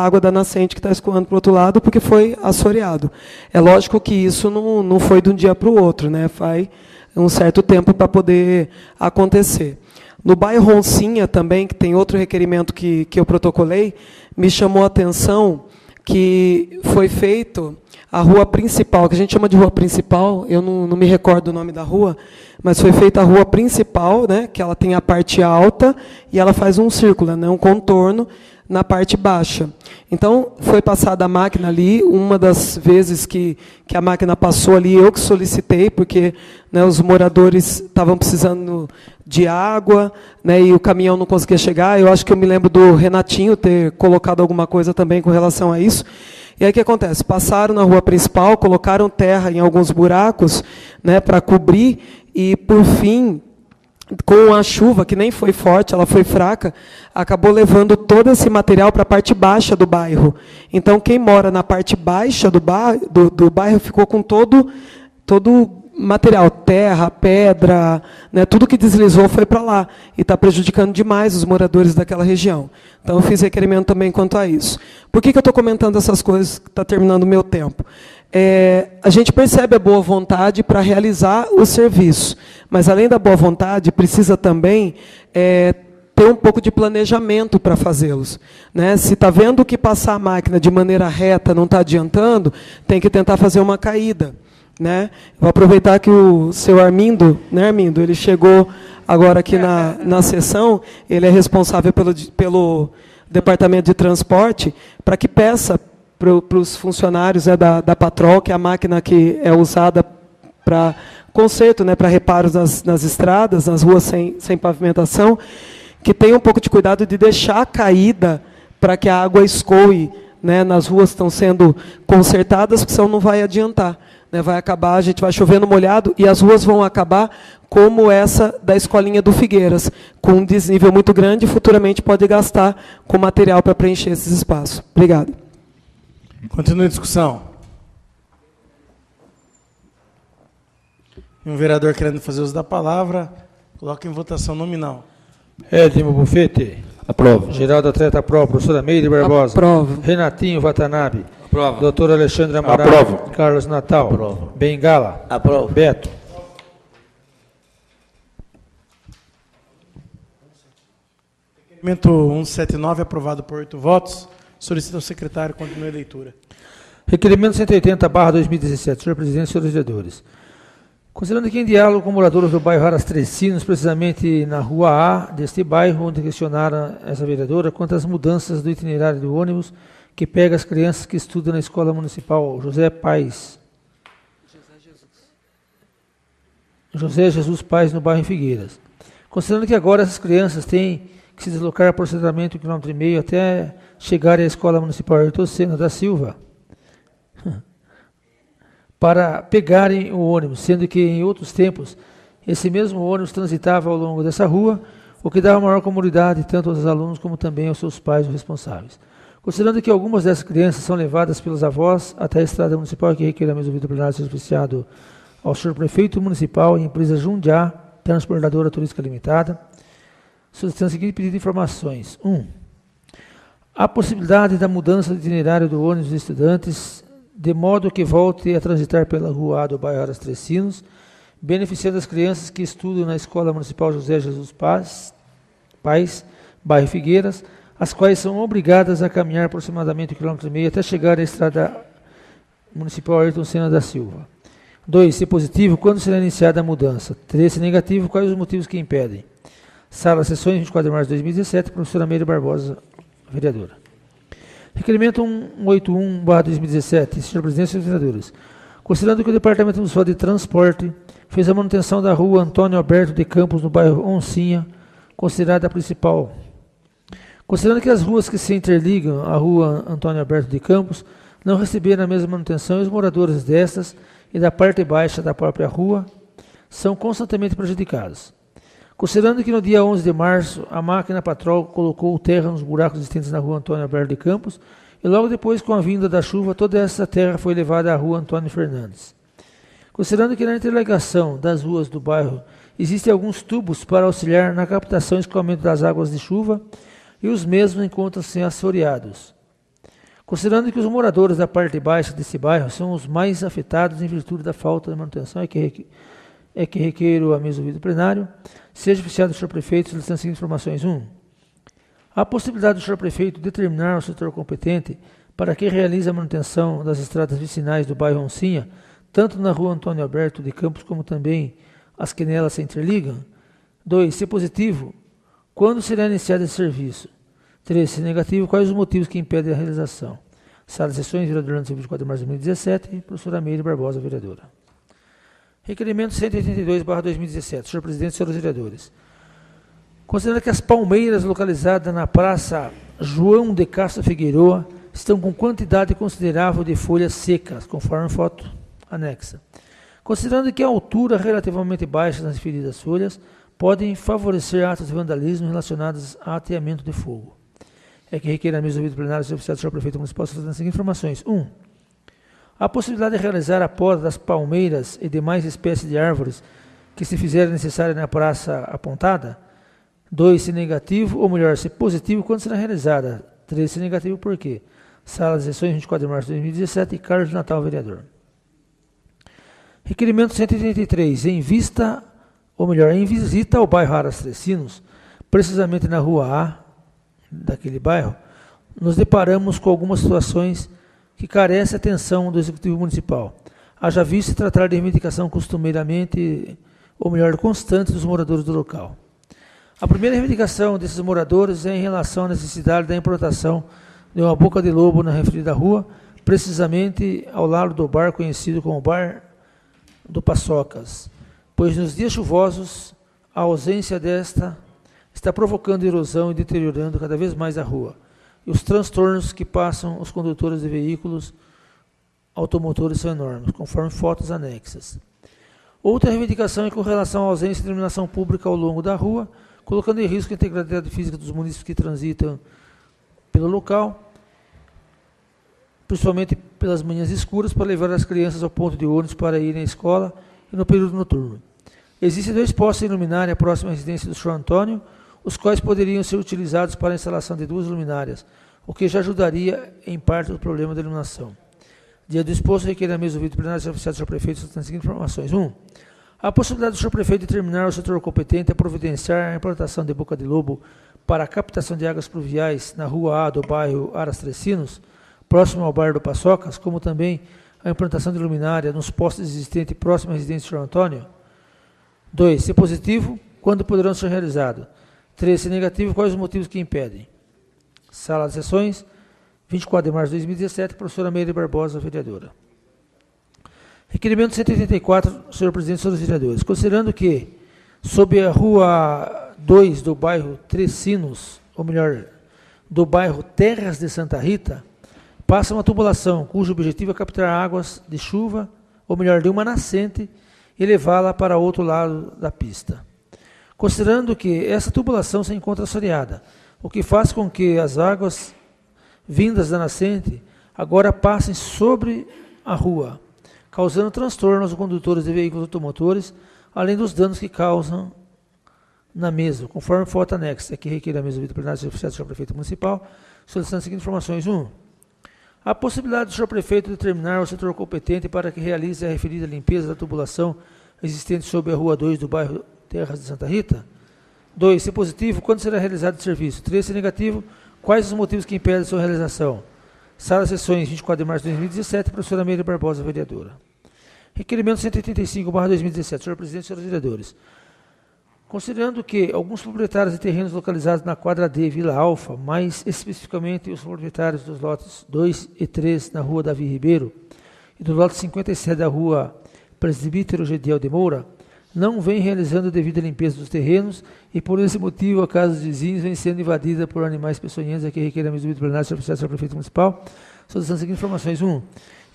água da nascente que está escoando para o outro lado, porque foi assoreado. É lógico que isso não foi de um dia para o outro, né? Faz um certo tempo para poder acontecer. No bairro Roncinha também, que tem outro requerimento que eu protocolei, me chamou a atenção que foi feito a rua principal, que a gente chama de rua principal, eu não me recordo o nome da rua, mas foi feita a rua principal, né, que ela tem a parte alta e ela faz um círculo, né, um contorno na parte baixa. Então, foi passada a máquina ali, uma das vezes que a máquina passou ali, eu que solicitei, porque, né, os moradores estavam precisando de água, né, e o caminhão não conseguia chegar. Eu acho que eu me lembro do Renatinho ter colocado alguma coisa também com relação a isso. E aí o que acontece? Passaram na rua principal, colocaram terra em alguns buracos, né, para cobrir, e, por fim, com a chuva, que nem foi forte, ela foi fraca, acabou levando todo esse material para a parte baixa do bairro. Então, quem mora na parte baixa do bairro ficou com todo material, terra, pedra, né, tudo que deslizou foi para lá. E está prejudicando demais os moradores daquela região. Então, eu fiz requerimento também quanto a isso. Por que eu estou comentando essas coisas? Está terminando o meu tempo. A gente percebe a boa vontade para realizar o serviço, mas, além da boa vontade, precisa também ter um pouco de planejamento para fazê-los, né? Se está vendo que passar a máquina de maneira reta não está adiantando, tem que tentar fazer uma caída, né? Vou aproveitar que o seu Armindo, né, Armindo, ele chegou agora aqui na sessão, ele é responsável pelo departamento de transporte, para que peça para os funcionários, né, da Patrol, que é a máquina que é usada para conserto, né, para reparos nas estradas, nas ruas sem pavimentação, que tenha um pouco de cuidado de deixar a caída para que a água escoe, né, nas ruas que estão sendo consertadas, porque senão não vai adiantar, né, vai acabar, a gente vai chovendo molhado e as ruas vão acabar como essa da escolinha do Figueiras, com um desnível muito grande e futuramente pode gastar com material para preencher esses espaços. Obrigado. Continua a discussão. Um vereador querendo fazer uso da palavra, coloca em votação nominal. Edmo Bufete. Aprovo. Geraldo Atleta Pro. Professora Meire Barbosa. Aprovo. Renatinho Watanabe. Aprovo. Doutor Alexandre Amaral. Aprovo. Carlos Natal. Aprovo. Bengala. Aprovo. Beto. Requerimento 179, aprovado por 8 votos. Solicito ao secretário continue a leitura. Requerimento 180/2017. Senhor presidente, senhores vereadores. Considerando que em diálogo com moradores do bairro Aras Trecinos, precisamente na rua A deste bairro, onde questionaram essa vereadora quanto às mudanças do itinerário do ônibus que pega as crianças que estudam na Escola Municipal José Jesus Pais, no bairro Figueiras. Considerando que agora essas crianças têm que se deslocar aproximadamente 1,5 km até chegarem à Escola Municipal Ayrton Senna da Silva, para pegarem o ônibus, sendo que em outros tempos esse mesmo ônibus transitava ao longo dessa rua, o que dava maior comodidade tanto aos alunos como também aos seus pais responsáveis. Considerando que algumas dessas crianças são levadas pelos avós até a estrada municipal, que requer a mesma vida plenária ser oficiado ao senhor prefeito municipal e empresa Jundiá, transportadora turística limitada, solicitando o seguinte pedido de informações. 1. A possibilidade da mudança do itinerário do ônibus de estudantes, de modo que volte a transitar pela rua A do bairro Aras Trecinos, beneficiando as crianças que estudam na Escola Municipal José Jesus Pais, bairro Figueiras, as quais são obrigadas a caminhar aproximadamente 1,5 km até chegar à estrada municipal Ayrton Senna da Silva. 2. Se positivo, quando será iniciada a mudança? 3. Se negativo, quais os motivos que impedem? Sala Sessões, 24 de março de 2017, professora Meire Barbosa, vereadora. Requerimento 181/2017, senhor presidente e senhores vereadores. Considerando que o Departamento Municipal de Transporte fez a manutenção da rua Antônio Alberto de Campos, no bairro Oncinha, considerada a principal. Considerando que as ruas que se interligam à rua Antônio Alberto de Campos não receberam a mesma manutenção e os moradores destas e da parte baixa da própria rua são constantemente prejudicados. Considerando que no dia 11 de março a máquina patrol colocou terra nos buracos existentes na rua Antônio Alberto de Campos e logo depois, com a vinda da chuva, toda essa terra foi levada à rua Antônio Fernandes. Considerando que na interligação das ruas do bairro existem alguns tubos para auxiliar na captação e escoamento das águas de chuva e os mesmos encontram-se assoreados. Considerando que os moradores da parte baixa desse bairro são os mais afetados em virtude da falta de manutenção, é que requeiro a mesa do vídeo plenário, seja oficiado do senhor prefeito, solicitando as seguintes informações. 1. A possibilidade do senhor prefeito determinar o setor competente para que realize a manutenção das estradas vicinais do bairro Oncinha, tanto na rua Antônio Alberto de Campos, como também as que nelas se interligam. 2. Se positivo, quando será iniciado esse serviço? 3. Se negativo, quais os motivos que impedem a realização? Sala de Sessões, vereador 24 de março de 2017, professora Meire Barbosa, vereadora. Requerimento 182/2017. Senhor presidente, senhores vereadores. Considerando que as palmeiras localizadas na Praça João de Castro Figueroa estão com quantidade considerável de folhas secas, conforme foto anexa. Considerando que a altura relativamente baixa das referidas folhas podem favorecer atos de vandalismo relacionados a ateamento de fogo. É que requer a mesa do vídeo plenário ser oficiado do senhor prefeito municipal solicitando as seguintes informações. 1. A possibilidade de realizar a poda das palmeiras e demais espécies de árvores que se fizerem necessárias na praça apontada. 2. Se negativo, ou melhor, se positivo, quando será realizada. 3. Se negativo, por quê? Sala de Sessões, 24 de março de 2017, e Carlos de Natal, vereador. Requerimento 183. Em visita ao bairro Aras Trecinos, precisamente na rua A daquele bairro, nos deparamos com algumas situações que carecem atenção do Executivo Municipal. Haja visto se tratar de reivindicação costumeiramente, ou melhor, constante dos moradores do local. A primeira reivindicação desses moradores é em relação à necessidade da implantação de uma boca de lobo na referida rua, precisamente ao lado do bar conhecido como Bar do Paçocas, pois nos dias chuvosos a ausência desta está provocando erosão e deteriorando cada vez mais a rua, e os transtornos que passam os condutores de veículos automotores são enormes, conforme fotos anexas. Outra reivindicação é com relação à ausência de iluminação pública ao longo da rua, colocando em risco a integridade física dos munícipes que transitam pelo local, principalmente pelas manhãs escuras, para levar as crianças ao ponto de ônibus para irem à escola e no período noturno. Existem 2 postos de luminária próxima à residência do senhor Antônio, os quais poderiam ser utilizados para a instalação de 2 luminárias, o que já ajudaria em parte o problema da iluminação. Dia do exposto, requer a mesa do vídeo plenário ser oficiado do senhor prefeito, solicitando as seguintes informações. 1. A possibilidade do senhor prefeito determinar o setor competente a providenciar a implantação de boca de lobo para a captação de águas pluviais na rua A do bairro Aras Trecinos, próximo ao bairro do Paçocas, como também a implantação de luminária nos postos existentes próximo à residência de Sr. Antônio? 2. Se positivo, quando poderão ser realizados? 3. Se negativo, quais os motivos que impedem? Sala de sessões, 24 de março de 2017, professora Meire Barbosa, vereadora. Requerimento 184, senhor presidente, senhores vereadores. Considerando que, sob a rua 2 do bairro Trecinos, ou melhor, do bairro Terras de Santa Rita, passa uma tubulação cujo objetivo é capturar águas de chuva, ou melhor, de uma nascente, e levá-la para outro lado da pista. Considerando que essa tubulação se encontra assoreada, o que faz com que as águas vindas da nascente agora passem sobre a rua, causando transtorno aos condutores de veículos automotores, além dos danos que causam na mesma, conforme foto anexa, que requer a mesa do plenário de oficiais do senhor prefeito municipal, solicitando as seguintes informações. 1. A possibilidade do senhor prefeito determinar o setor competente para que realize a referida limpeza da tubulação existente sob a rua 2 do bairro Terras de Santa Rita? 2. Se positivo, quando será realizado o serviço? 3. Se negativo, quais os motivos que impedem a sua realização? Sala de sessões, 24 de março de 2017, professora Meire Barbosa, vereadora. Requerimento 185/2017, senhor presidente, senhores vereadores. Considerando que alguns proprietários de terrenos localizados na quadra D, Vila Alfa, mais especificamente os proprietários dos lotes 2 e 3 na rua Davi Ribeiro e do lote 57 da rua Presbítero Gediel de Moura, não vem realizando a devida limpeza dos terrenos e, por esse motivo, a casa dos vizinhos vem sendo invadida por animais peçonhentos, a que requer a medida plenária do senhor prefeito municipal. Solicitando as seguintes informações. 1.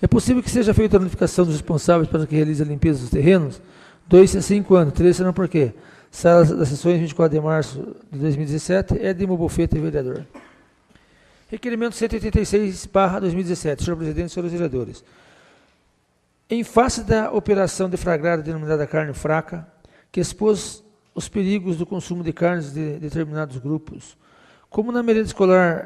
É possível que seja feita a notificação dos responsáveis para que realize a limpeza dos terrenos? 2. Se 5 anos. 3. Se não, por quê? Sala das sessões, 24 de março de 2017, Edmo Bofete, vereador. Requerimento 186/2017, senhor presidente, senhores vereadores. Em face da operação deflagrada denominada carne fraca, que expôs os perigos do consumo de carnes de determinados grupos, como na merenda escolar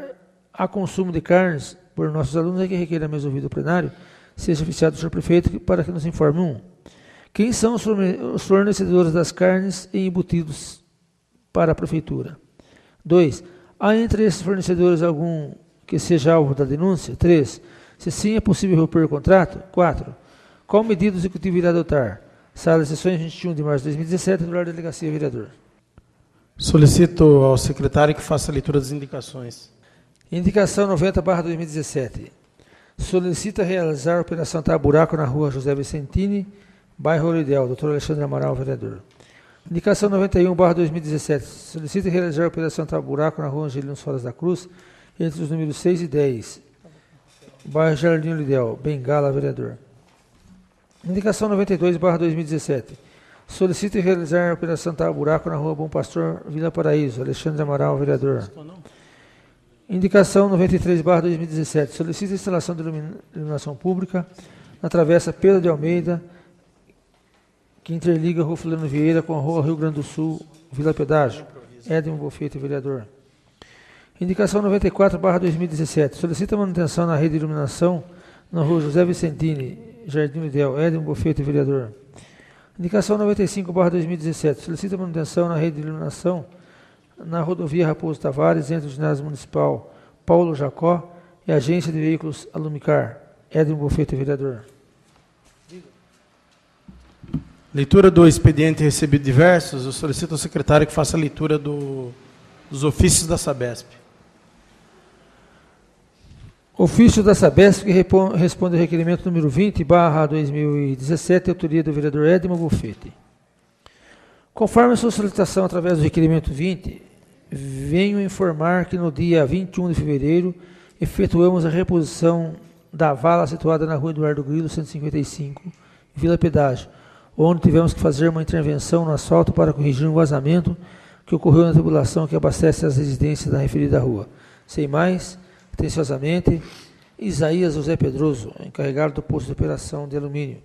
há consumo de carnes por nossos alunos, é que requer a mesa ouvida plenário, seja oficiado do senhor prefeito para que nos informe. 1. Quem são os fornecedores das carnes e embutidos para a prefeitura? 2. Há entre esses fornecedores algum que seja alvo da denúncia? 3. Se sim, é possível romper o contrato? 4. Qual medida o executivo irá adotar? Sala de sessões, 21 de março de 2017, titular da delegacia, vereador. Solicito ao secretário que faça a leitura das indicações. Indicação 90/2017. Solicita realizar a operação tapa-buraco na rua José Vicentini, bairro Olidel. Doutor Alexandre Amaral, vereador. Indicação 91/2017. Solicita realizar a operação tapa-buraco na rua Angelino Soares da Cruz, entre os números 6 e 10. Bairro Jardim Olidel. Bengala, vereador. Indicação 92/2017. Solicita realizar a operação tapa-buraco na rua Bom Pastor, Vila Paraíso. Alexandre Amaral, vereador. Indicação 93/2017. Solicita a instalação de iluminação pública na travessa Pedro de Almeida, que interliga a rua Fulano Vieira com a rua Rio Grande do Sul, Vila Pedágio. Edmo Bofete, vereador. Indicação 94/2017. Solicita a manutenção na rede de iluminação na rua José Vicentini, Jardim Lidel. Edmo Bofete, vereador. Indicação 95/2017. Solicita a manutenção na rede de iluminação na rodovia Raposo Tavares, entre o ginásio municipal Paulo Jacó e a agência de veículos Alumicar. Edmo Bofete, vereador. Leitura do expediente recebido diversos. Eu solicito ao secretário que faça a leitura dos ofícios da Sabesp. Ofício da Sabesp que responde ao requerimento número 20/2017, autoria do vereador Edmo Bofete. Conforme a sua solicitação através do requerimento 20, venho informar que no dia 21 de fevereiro efetuamos a reposição da vala situada na rua Eduardo Grilo, 155, Vila Pedágio, onde tivemos que fazer uma intervenção no asfalto para corrigir um vazamento que ocorreu na tubulação que abastece as residências da referida rua. Sem mais, atenciosamente, Isaías José Pedroso, encarregado do posto de operação de alumínio.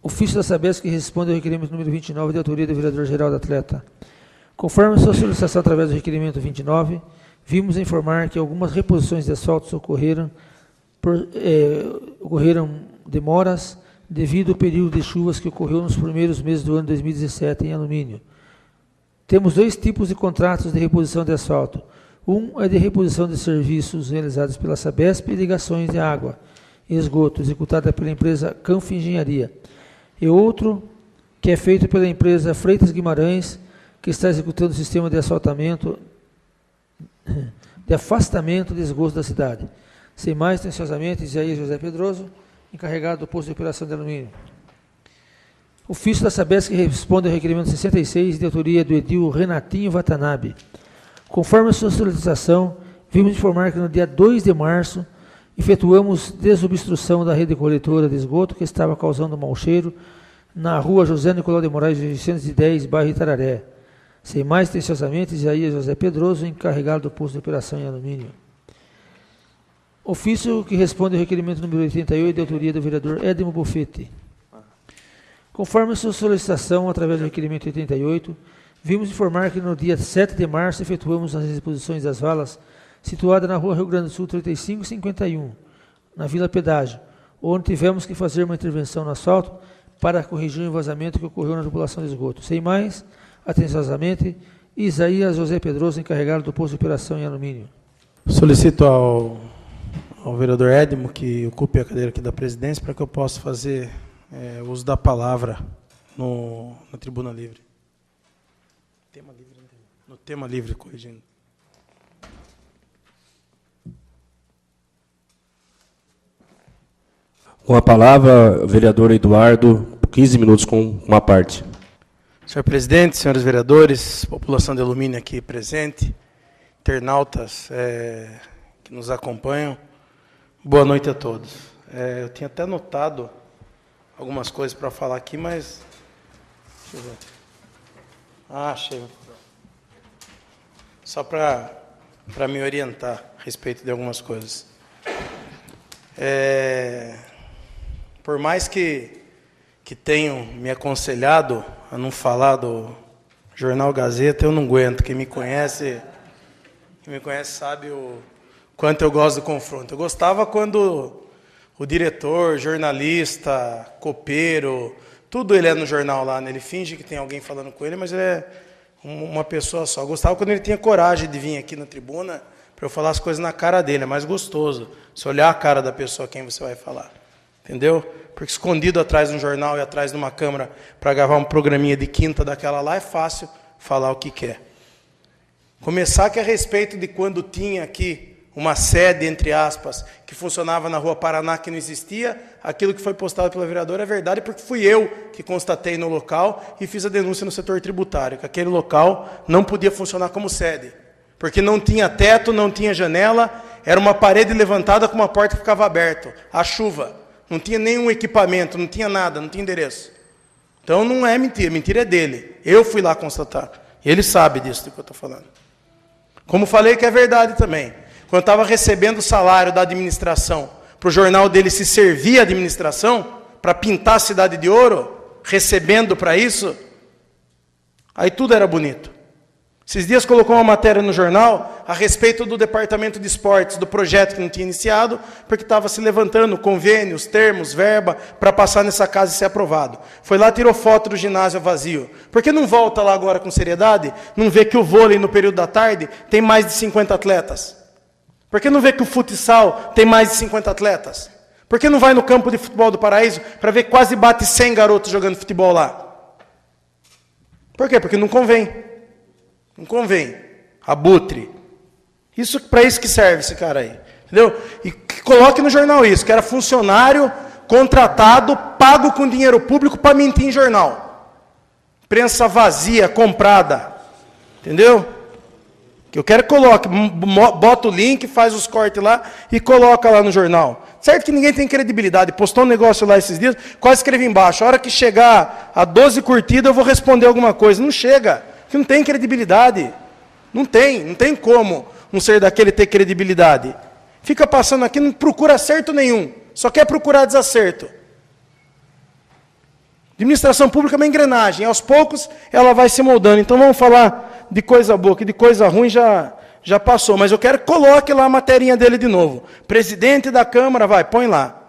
Ofício da Sabesp que responde ao requerimento número 29, de autoria do vereador Geraldo Atleta. Conforme a sua solicitação através do requerimento 29, vimos informar que algumas reposições de asfaltos ocorreram demoras devido ao período de chuvas que ocorreu nos primeiros meses do ano 2017 em alumínio. Temos 2 tipos de contratos de reposição de asfalto. Um é de reposição de serviços realizados pela Sabesp e ligações de água e esgoto, executada pela empresa Canf Engenharia. E outro que é feito pela empresa Freitas Guimarães, que está executando o sistema de asfaltamento, de afastamento de esgoto da cidade. Sem mais, atenciosamente, Isaías José Pedroso, encarregado do posto de operação de alumínio. Ofício da Sabesp que responde ao requerimento 66, de autoria do edil Renatinho Watanabe. Conforme a sua solicitação, vimos informar que no dia 2 de março, efetuamos desobstrução da rede coletora de esgoto que estava causando mau cheiro na rua José Nicolau de Moraes, 610, bairro Itararé. Sem mais, atenciosamente, Isaías José Pedroso, encarregado do posto de operação em alumínio. Ofício que responde ao requerimento número 88, de autoria do vereador Edmo Buffetti. Conforme a sua solicitação, através do requerimento 88, vimos informar que no dia 7 de março efetuamos as exposições das valas situada na rua Rio Grande do Sul 35 e 51, na Vila Pedágio, onde tivemos que fazer uma intervenção no asfalto para corrigir o vazamento que ocorreu na tubulação de esgoto. Sem mais, atenciosamente, Isaías José Pedroso, encarregado do posto de operação em alumínio. Solicito ao vereador Edmo que ocupe a cadeira aqui da presidência para que eu possa fazer uso da palavra na tribuna livre. No tema livre, corrigindo. Com a palavra, vereador Eduardo, 15 minutos com uma parte. Senhor presidente, senhores vereadores, população de alumínio aqui presente, internautas que nos acompanham, boa noite a todos. Eu tinha até anotado algumas coisas para falar aqui, mas... Deixa eu ver. Achei. Só para me orientar a respeito de algumas coisas. Por mais que tenham me aconselhado a não falar do Jornal Gazeta, eu não aguento. Quem me conhece sabe o quanto eu gosto do confronto. Eu gostava quando o diretor, jornalista, copeiro, tudo ele é no jornal lá, né? Ele finge que tem alguém falando com ele, mas ele é uma pessoa só. Eu gostava quando ele tinha coragem de vir aqui na tribuna para eu falar as coisas na cara dele. É mais gostoso você olhar a cara da pessoa a quem você vai falar. Entendeu? Porque escondido atrás de um jornal e atrás de uma câmera para gravar um programinha de quinta daquela lá é fácil falar o que quer. Começar que a respeito de quando tinha aqui uma sede, entre aspas, que funcionava na Rua Paraná, que não existia, aquilo que foi postado pela vereadora é verdade, porque fui eu que constatei no local e fiz a denúncia no setor tributário, que aquele local não podia funcionar como sede, porque não tinha teto, não tinha janela, era uma parede levantada com uma porta que ficava aberta, a chuva. Não tinha nenhum equipamento, não tinha nada, não tinha endereço. Então não é mentira, mentira é dele. Eu fui lá constatar. E ele sabe disso do que eu estou falando. Como falei que é verdade também. Quando eu estava recebendo o salário da administração, para o jornal dele se servir a administração, para pintar a cidade de ouro, recebendo para isso, aí tudo era bonito. Esses dias colocou uma matéria no jornal a respeito do departamento de esportes, do projeto que não tinha iniciado, porque estava se levantando convênios, termos, verba, para passar nessa casa e ser aprovado. Foi lá, tirou foto do ginásio vazio. Por que não volta lá agora com seriedade? Não vê que o vôlei no período da tarde tem mais de 50 atletas? Por que não vê que o futsal tem mais de 50 atletas? Por que não vai no campo de futebol do Paraíso para ver que quase bate 100 garotos jogando futebol lá? Por quê? Porque não convém. Não convém. Abutre. Isso, para isso que serve esse cara aí. Entendeu? E que coloque no jornal isso, que era funcionário contratado, pago com dinheiro público para mentir em jornal. Prensa vazia, comprada. Entendeu? Que eu quero que coloque, bota o link, faz os cortes lá e coloca lá no jornal. Certo que ninguém tem credibilidade. Postou um negócio lá esses dias, quase escrevi embaixo. A hora que chegar a 12 curtidas, eu vou responder alguma coisa. Não chega. Que não tem credibilidade. Não tem como um ser daquele ter credibilidade. Fica passando aqui, não procura acerto nenhum. Só quer procurar desacerto. Administração pública é uma engrenagem. Aos poucos, ela vai se moldando. Então, vamos falar de coisa boa, que de coisa ruim já passou. Mas eu quero que coloque lá a materinha dele de novo. Presidente da Câmara, vai, põe lá.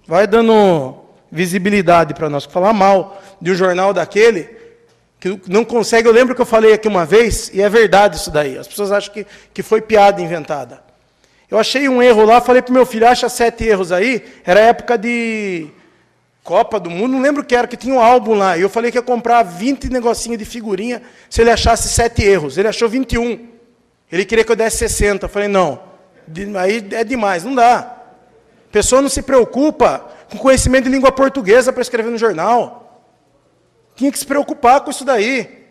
Vai dando visibilidade para nós. Falar mal de um jornal daquele que não consegue... Eu lembro que eu falei aqui uma vez, e é verdade isso daí. As pessoas acham que foi piada inventada. Eu achei um erro lá, falei para o meu filho, acha 7 erros aí. Era época de Copa do Mundo, não lembro o que era, que tinha um álbum lá. E eu falei que ia comprar 20 negocinhos de figurinha se ele achasse 7 erros. Ele achou 21. Ele queria que eu desse 60. Eu falei, não, aí é demais, não dá. A pessoa não se preocupa com conhecimento de língua portuguesa para escrever no jornal. Tinha que se preocupar com isso daí.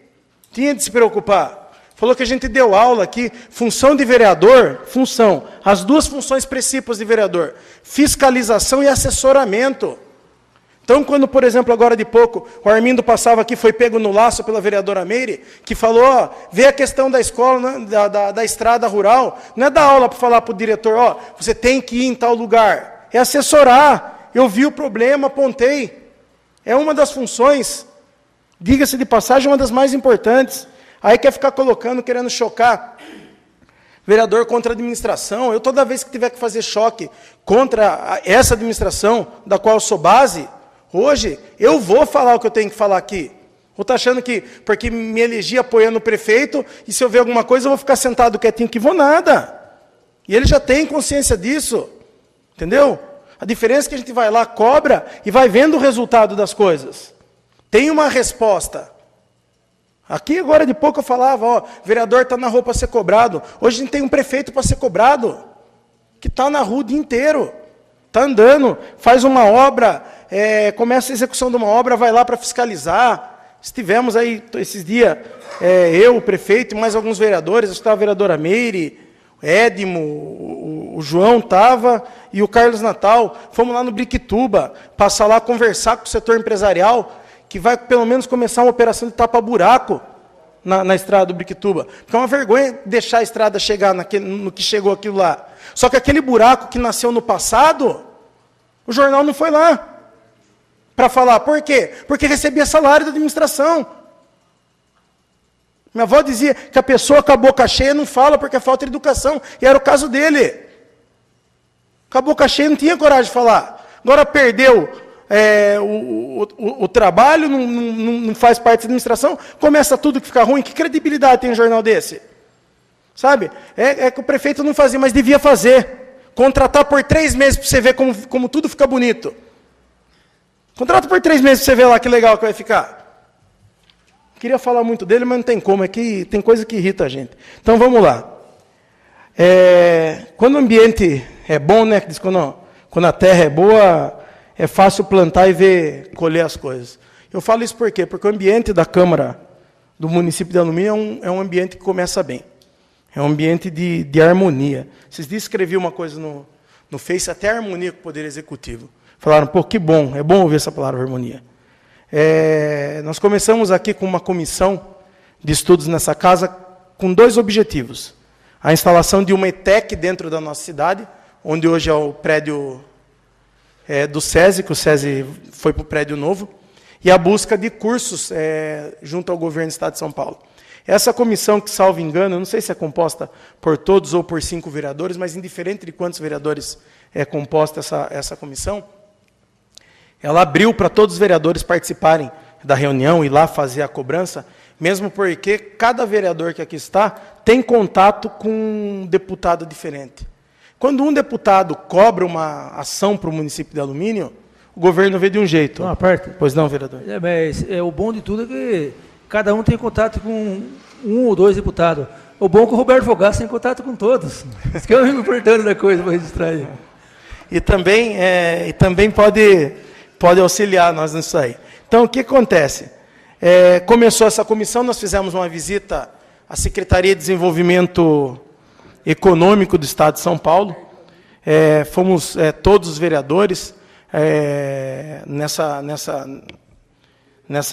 Tinha de se preocupar. Falou que a gente deu aula aqui, função de vereador, as 2 funções principais de vereador, fiscalização e assessoramento. Então, quando, por exemplo, agora de pouco, o Armindo passava aqui, foi pego no laço pela vereadora Meire, que falou, ó, vê a questão da escola, né, da estrada rural, não é dar aula para falar para o diretor, ó, você tem que ir em tal lugar, é assessorar. Eu vi o problema, apontei. É uma das funções, diga-se de passagem, uma das mais importantes. Aí quer ficar colocando, querendo chocar vereador contra a administração. Eu, toda vez que tiver que fazer choque contra essa administração, da qual eu sou base, hoje, eu vou falar o que eu tenho que falar aqui. Ou está achando que, porque me elegi apoiando o prefeito, e se eu ver alguma coisa, eu vou ficar sentado quietinho, que vou nada. E ele já tem consciência disso. Entendeu? A diferença é que a gente vai lá, cobra, e vai vendo o resultado das coisas. Tem uma resposta. Aqui, agora de pouco, eu falava, ó, vereador está na rua para ser cobrado. Hoje a gente tem um prefeito para ser cobrado, que está na rua o dia inteiro. Está andando, faz uma obra, começa a execução de uma obra, vai lá para fiscalizar. Estivemos aí esses dias, eu, o prefeito, e mais alguns vereadores, acho que estava a vereadora Meire, o Édimo, o João estava, e o Carlos Natal. Fomos lá no Briquituba, passar lá, conversar com o setor empresarial, que vai pelo menos começar uma operação de tapa-buraco na estrada do Briquituba. Porque é uma vergonha deixar a estrada chegar no que chegou aquilo lá. Só que aquele buraco que nasceu no passado, o jornal não foi lá para falar. Por quê? Porque recebia salário da administração. Minha avó dizia que a pessoa com a boca cheia não fala porque é falta de educação. E era o caso dele. Com a boca cheia não tinha coragem de falar. Agora perdeu o trabalho, não faz parte da administração, começa tudo que fica ruim. Que credibilidade tem um jornal desse? Sabe? É que o prefeito não fazia, mas devia fazer. Contratar por 3 meses para você ver como tudo fica bonito. Contrata por 3 meses para você ver lá que legal que vai ficar. Queria falar muito dele, mas não tem como. É que tem coisa que irrita a gente. Então vamos lá. Quando o ambiente é bom, né? Diz quando a terra é boa, é fácil plantar e ver colher as coisas. Eu falo isso por quê? Porque o ambiente da Câmara do município de Alumínio é um ambiente que começa bem. É um ambiente de harmonia. Esses dias escrevi uma coisa no Face, até harmonia com o Poder Executivo. Falaram, pô, que bom, é bom ouvir essa palavra harmonia. Nós começamos aqui com uma comissão de estudos nessa casa com 2 objetivos. A instalação de uma ETEC dentro da nossa cidade, onde hoje é o prédio do SESI, que o SESI foi para o prédio novo, e a busca de cursos junto ao governo do Estado de São Paulo. Essa comissão, que, salvo engano, eu não sei se é composta por todos ou por 5 vereadores, mas indiferente de quantos vereadores é composta essa comissão, ela abriu para todos os vereadores participarem da reunião e lá fazer a cobrança, mesmo porque cada vereador que aqui está tem contato com um deputado diferente. Quando um deputado cobra uma ação para o município de Alumínio, o governo vê de um jeito. Uma parte. Pois não, vereador? Mas o bom de tudo é que cada um tem contato com 1 ou 2 deputados. O bom é que o Roberto Fogaça tem contato com todos. Isso que é o importante da coisa para registrar aí. E também pode auxiliar nós nisso aí. Então, o que acontece? Começou essa comissão, nós fizemos uma visita à Secretaria de Desenvolvimento Econômico do Estado de São Paulo. Fomos todos os vereadores nessa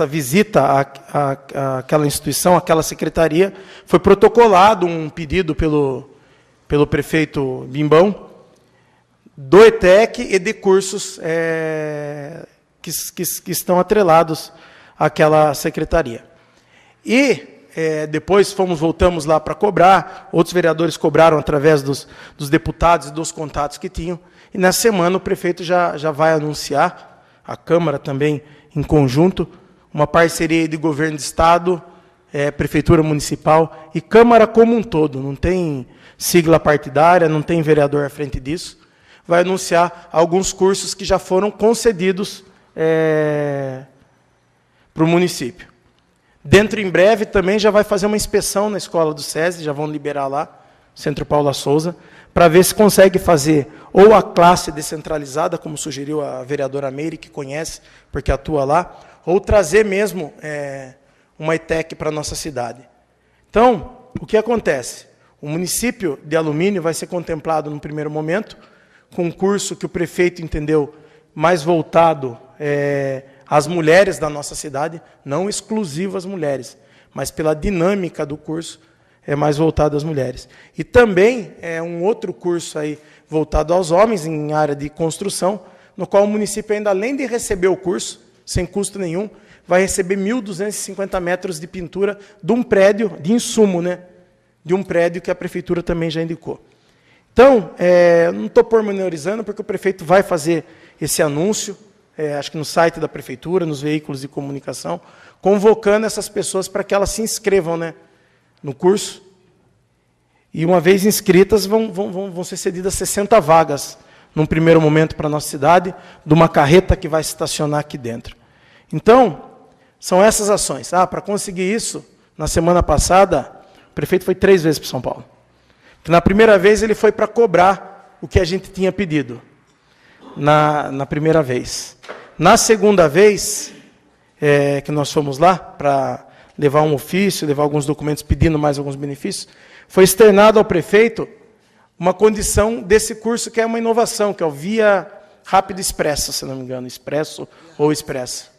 visita àquela instituição, àquela secretaria. Foi protocolado um pedido pelo prefeito Bimbão, do ETEC e de cursos que estão atrelados àquela secretaria. E depois voltamos lá para cobrar, outros vereadores cobraram através dos deputados e dos contatos que tinham, e nessa semana o prefeito já vai anunciar a Câmara também em conjunto, uma parceria de governo de Estado, Prefeitura Municipal e Câmara como um todo, não tem sigla partidária, não tem vereador à frente disso, vai anunciar alguns cursos que já foram concedidos para o município. Dentro, em breve, também já vai fazer uma inspeção na escola do SESI, já vão liberar lá, Centro Paula Souza, para ver se consegue fazer ou a classe descentralizada, como sugeriu a vereadora Meire, que conhece, porque atua lá, ou trazer mesmo uma ETEC para a nossa cidade. Então, o que acontece? O município de Alumínio vai ser contemplado, no primeiro momento, com um curso que o prefeito entendeu mais voltado às mulheres da nossa cidade, não exclusivo às mulheres, mas pela dinâmica do curso, é mais voltado às mulheres. E também um outro curso aí voltado aos homens, em área de construção, no qual o município, ainda além de receber o curso, sem custo nenhum, vai receber 1.250 metros de pintura de um prédio, de insumo, né? De um prédio que a prefeitura também já indicou. Então, não estou pormenorizando, porque o prefeito vai fazer esse anúncio, acho que no site da prefeitura, nos veículos de comunicação, convocando essas pessoas para que elas se inscrevam, né, no curso. E, uma vez inscritas, vão ser cedidas 60 vagas, num primeiro momento, para a nossa cidade, de uma carreta que vai se estacionar aqui dentro. Então, são essas ações. Para conseguir isso, na semana passada, o prefeito foi 3 vezes para São Paulo. Na primeira vez, ele foi para cobrar o que a gente tinha pedido, na primeira vez. Na segunda vez, que nós fomos lá, para levar um ofício, levar alguns documentos pedindo mais alguns benefícios, foi externado ao prefeito uma condição desse curso, que é uma inovação, que é o Via Rápido Expresso, se não me engano, Expresso ou Expresso.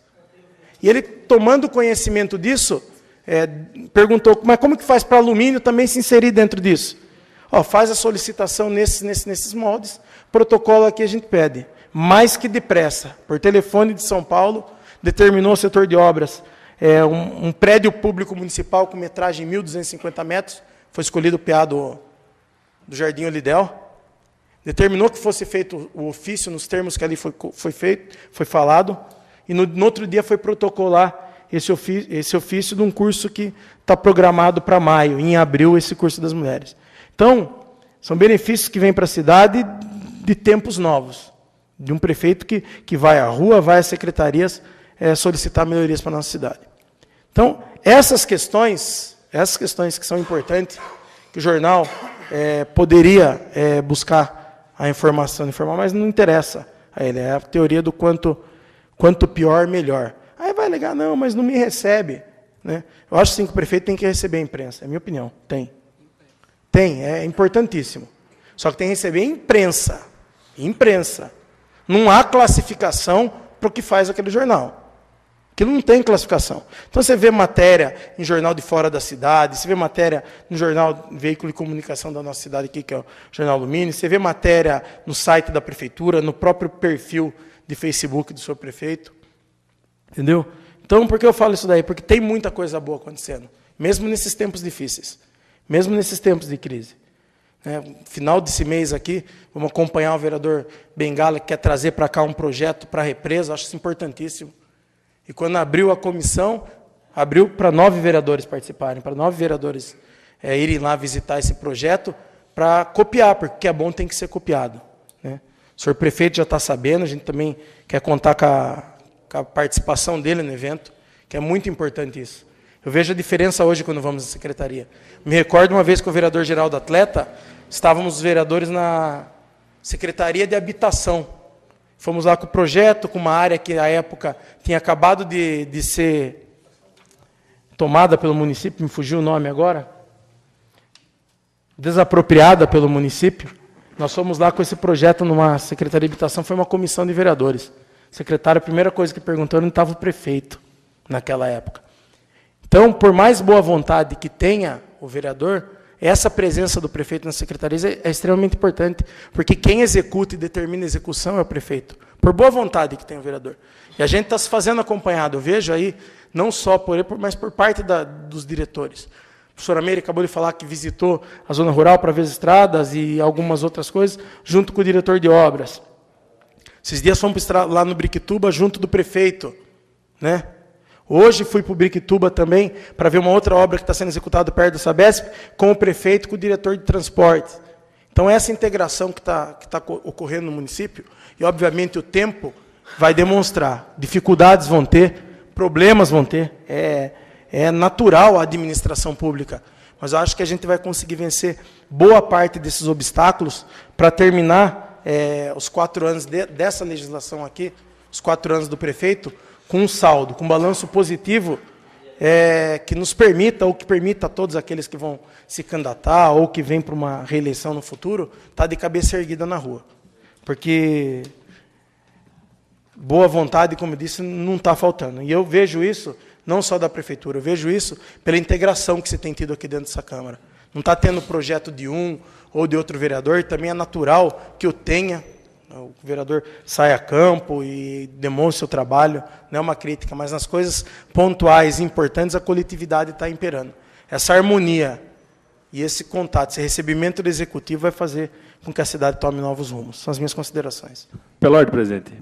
E ele, tomando conhecimento disso, perguntou, mas como que faz para alumínio também se inserir dentro disso? Faz a solicitação nesses moldes, protocolo aqui a gente pede. Mais que depressa, por telefone de São Paulo, determinou o setor de obras, um prédio público municipal com metragem 1.250 metros, foi escolhido o PA do Jardim Olidel, determinou que fosse feito o ofício nos termos que ali foi falado, e no outro dia foi protocolar esse ofício de um curso que está programado para maio, em abril, esse curso das mulheres. Então, são benefícios que vêm para a cidade de tempos novos, de um prefeito que vai à rua, vai às secretarias solicitar melhorias para a nossa cidade. Então, essas questões que são importantes, que o jornal poderia buscar a informação, mas não interessa a ele, é a teoria do quanto pior, melhor. Aí vai alegar, não, mas não me recebe. Né? Eu acho sim que o prefeito tem que receber a imprensa, é a minha opinião, tem. Tem, é importantíssimo. Só que tem que receber imprensa. Imprensa. Não há classificação para o que faz aquele jornal. Aquilo não tem classificação. Então, você vê matéria em jornal de fora da cidade, você vê matéria no jornal, veículo de comunicação da nossa cidade aqui, que é o Jornal Alumínio, você vê matéria no site da prefeitura, no próprio perfil de Facebook do seu prefeito. Entendeu? Então, por que eu falo isso daí? Porque tem muita coisa boa acontecendo, mesmo nesses tempos difíceis. Mesmo nesses tempos de crise. Final desse mês aqui, vamos acompanhar o vereador Bengala, que quer trazer para cá um projeto para a represa, acho isso importantíssimo. E quando abriu a comissão, abriu para 9 vereadores participarem, para 9 vereadores irem lá visitar esse projeto para copiar, porque o que é bom tem que ser copiado. Né? O senhor prefeito já está sabendo, a gente também quer contar com a participação dele no evento, que é muito importante isso. Eu vejo a diferença hoje quando vamos à secretaria. Me recordo uma vez que o vereador Geraldo Atleta, estávamos os vereadores na Secretaria de Habitação. Fomos lá com o projeto, com uma área que, à época, tinha acabado de ser tomada pelo município, me fugiu o nome agora, desapropriada pelo município. Nós fomos lá com esse projeto numa Secretaria de Habitação, foi uma comissão de vereadores. O secretário, a primeira coisa que perguntou, onde estava o prefeito, naquela época. Então, por mais boa vontade que tenha o vereador, essa presença do prefeito na secretaria é extremamente importante, porque quem executa e determina a execução é o prefeito, por boa vontade que tem o vereador. E a gente está se fazendo acompanhado, eu vejo aí, não só por ele, mas por parte dos diretores. A professora Meire acabou de falar que visitou a zona rural para ver as estradas e algumas outras coisas, junto com o diretor de obras. Esses dias fomos lá no Briquituba, junto do prefeito, né? Hoje fui para o Briquituba também, para ver uma outra obra que está sendo executada perto da Sabesp, com o prefeito e com o diretor de transporte. Então, essa integração que tá ocorrendo no município, e, obviamente, o tempo vai demonstrar. Dificuldades vão ter, problemas vão ter. É natural a administração pública. Mas eu acho que a gente vai conseguir vencer boa parte desses obstáculos para terminar os 4 anos dessa legislação aqui, os 4 anos do prefeito, com um saldo, com um balanço positivo, que nos permita, ou que permita a todos aqueles que vão se candidatar, ou que vêm para uma reeleição no futuro, estar de cabeça erguida na rua. Porque boa vontade, como eu disse, não está faltando. E eu vejo isso, não só da prefeitura, eu vejo isso pela integração que se tem tido aqui dentro dessa Câmara. Não está tendo projeto de um ou de outro vereador, também é natural que eu tenha. O vereador sai a campo e demonstra o seu trabalho, não é uma crítica, mas nas coisas pontuais e importantes a coletividade está imperando. Essa harmonia e esse contato, esse recebimento do executivo vai fazer com que a cidade tome novos rumos. São as minhas considerações. Pela ordem, presidente.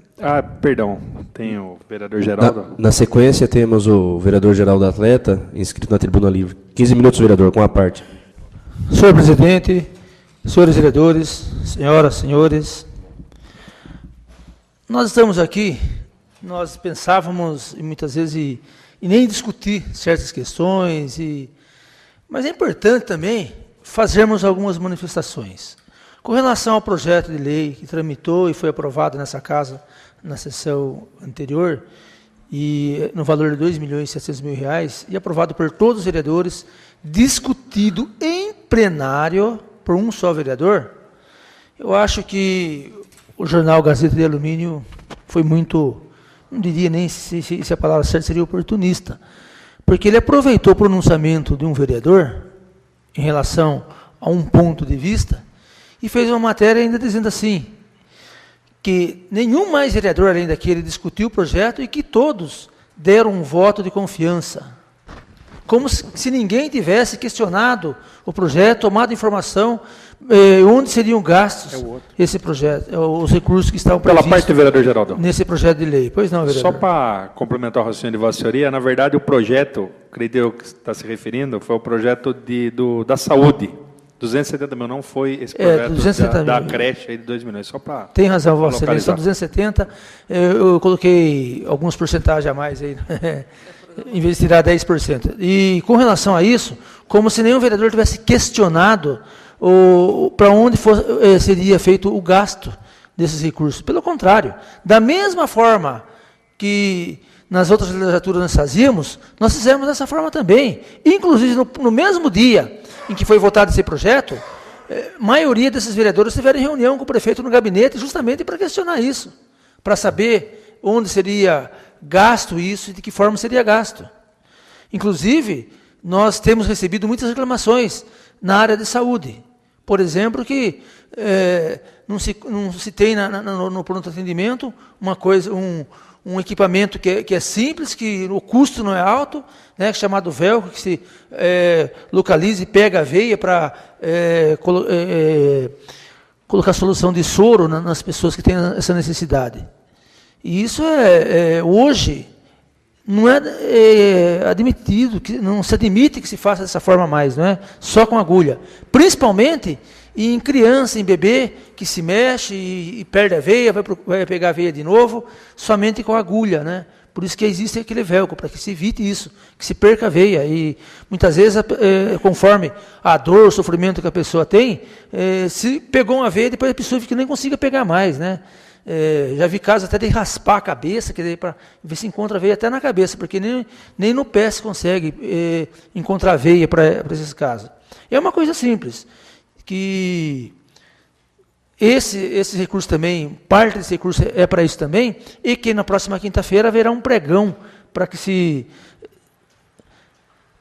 Perdão, tem o vereador Geraldo. Na sequência, temos o vereador Geraldo Atleta, inscrito na tribuna livre. 15 minutos, vereador, com a parte. Senhor presidente, senhores vereadores, senhoras, senhores, nós estamos aqui, nós pensávamos, e muitas vezes, e nem discutir certas questões, mas é importante também fazermos algumas manifestações. Com relação ao projeto de lei que tramitou e foi aprovado nessa casa, na sessão anterior, e no valor de R$2.700.000, e aprovado por todos os vereadores, discutido em plenário por um só vereador, eu acho que o jornal Gazeta de Alumínio foi muito, não diria nem se a palavra certa seria oportunista, porque ele aproveitou o pronunciamento de um vereador em relação a um ponto de vista e fez uma matéria ainda dizendo assim, que nenhum mais vereador além daquele discutiu o projeto e que todos deram um voto de confiança. Como se ninguém tivesse questionado o projeto, tomado informação, onde seriam gastos esse projeto, os recursos que estavam previstos. Pela parte do vereador Geraldo. Nesse projeto de lei. Pois não, vereador. Só para complementar o raciocínio de Vossa Senhoria, na verdade o projeto, creio que está se referindo, foi o projeto da saúde. 270 mil, não foi esse projeto da creche aí de 2 milhões, só para tem razão, Vossa Excelência, são 270, eu coloquei alguns porcentagens a mais aí, em vez de tirar 10%. E com relação a isso, como se nenhum vereador tivesse questionado para onde seria feito o gasto desses recursos. Pelo contrário, da mesma forma que nas outras legislaturas nós fazíamos, nós fizemos dessa forma também. Inclusive, no mesmo dia em que foi votado esse projeto, a maioria desses vereadores tiveram reunião com o prefeito no gabinete justamente para questionar isso, para saber onde seria gasto isso e de que forma seria gasto. Inclusive, nós temos recebido muitas reclamações na área de saúde. Por exemplo, que não se tem no pronto atendimento um equipamento que é simples, que o custo não é alto, né, chamado velcro, que se localiza e pega a veia para colocar solução de soro nas pessoas que têm essa necessidade. E isso hoje não é admitido, não se admite que se faça dessa forma mais, não é? Só com agulha. Principalmente em criança, em bebê, que se mexe e perde a veia, vai pegar a veia de novo, somente com agulha, né? Por isso que existe aquele velcro, para que se evite isso, que se perca a veia. E muitas vezes, conforme a dor, o sofrimento que a pessoa tem, se pegou uma veia, depois a pessoa fica que nem consiga pegar mais, né? Já vi casos até de raspar a cabeça, para ver se encontra veia até na cabeça, porque nem no pé se consegue encontrar veia para esses casos. É uma coisa simples, que esse recurso também, parte desse recurso é para isso também, e que na próxima quinta-feira haverá um pregão para que se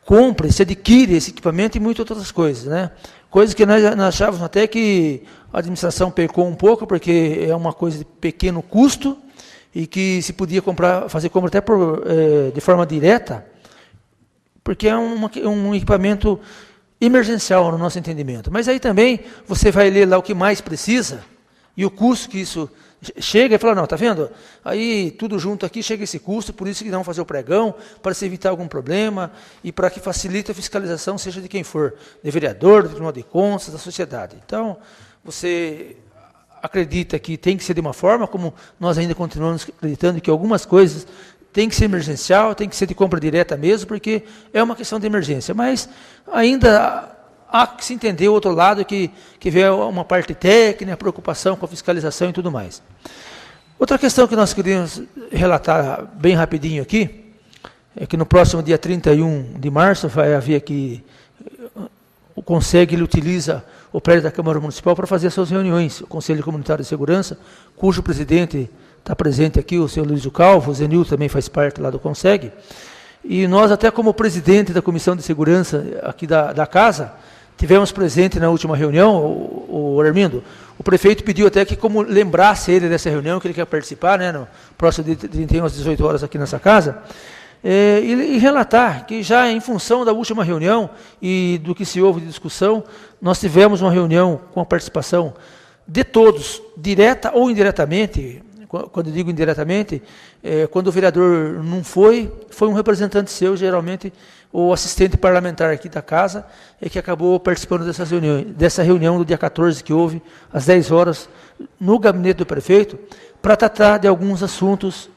compre, se adquire esse equipamento e muitas outras coisas, né? Coisas que nós achávamos até que a administração pecou um pouco, porque é uma coisa de pequeno custo e que se podia fazer compra até de forma direta, porque é um equipamento emergencial no nosso entendimento. Mas aí também você vai ler lá o que mais precisa E o custo que isso chega e fala, não, está vendo? Aí tudo junto aqui chega esse custo, por isso que não fazer o pregão, para se evitar algum problema e para que facilite a fiscalização, seja de quem for, de vereador, do Tribunal de Contas, da sociedade. Então, você acredita que tem que ser de uma forma, como nós ainda continuamos acreditando que algumas coisas tem que ser emergencial, tem que ser de compra direta mesmo, porque é uma questão de emergência. Mas ainda há que se entender o outro lado, que vê uma parte técnica, preocupação com a fiscalização e tudo mais. Outra questão que nós queríamos relatar bem rapidinho aqui, é que no próximo dia 31 de março vai haver aqui, o Conseg ele utiliza o prédio da Câmara Municipal para fazer as suas reuniões, o Conselho Comunitário de Segurança, cujo presidente está presente aqui, o senhor Luiz Calvo, o Zenil também faz parte lá do Conseg, e nós até como presidente da Comissão de Segurança aqui da Casa, tivemos presente na última reunião, o Armindo, o prefeito pediu até que como lembrasse ele dessa reunião, que ele quer participar, né, no próximo dia 31 às 18 horas aqui nessa casa, e relatar que já em função da última reunião e do que se houve de discussão, nós tivemos uma reunião com a participação de todos, direta ou indiretamente. Quando eu digo indiretamente, quando o vereador não foi um representante seu, geralmente o assistente parlamentar aqui da casa, que acabou participando dessa reunião do dia 14 que houve, às 10 horas, no gabinete do prefeito, para tratar de alguns assuntos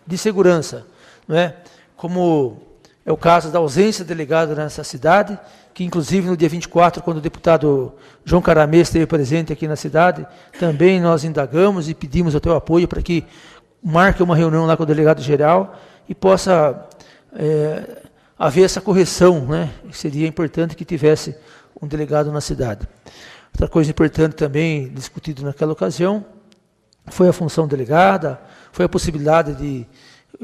de segurança, não é? Como é o caso da ausência de delegado nessa cidade, que inclusive no dia 24, quando o deputado João Caramê esteve presente aqui na cidade, também nós indagamos e pedimos o teu apoio para que marque uma reunião lá com o delegado-geral e possa haver essa correção, né? Seria importante que tivesse um delegado na cidade. Outra coisa importante também, discutido naquela ocasião, foi a função delegada, foi a possibilidade de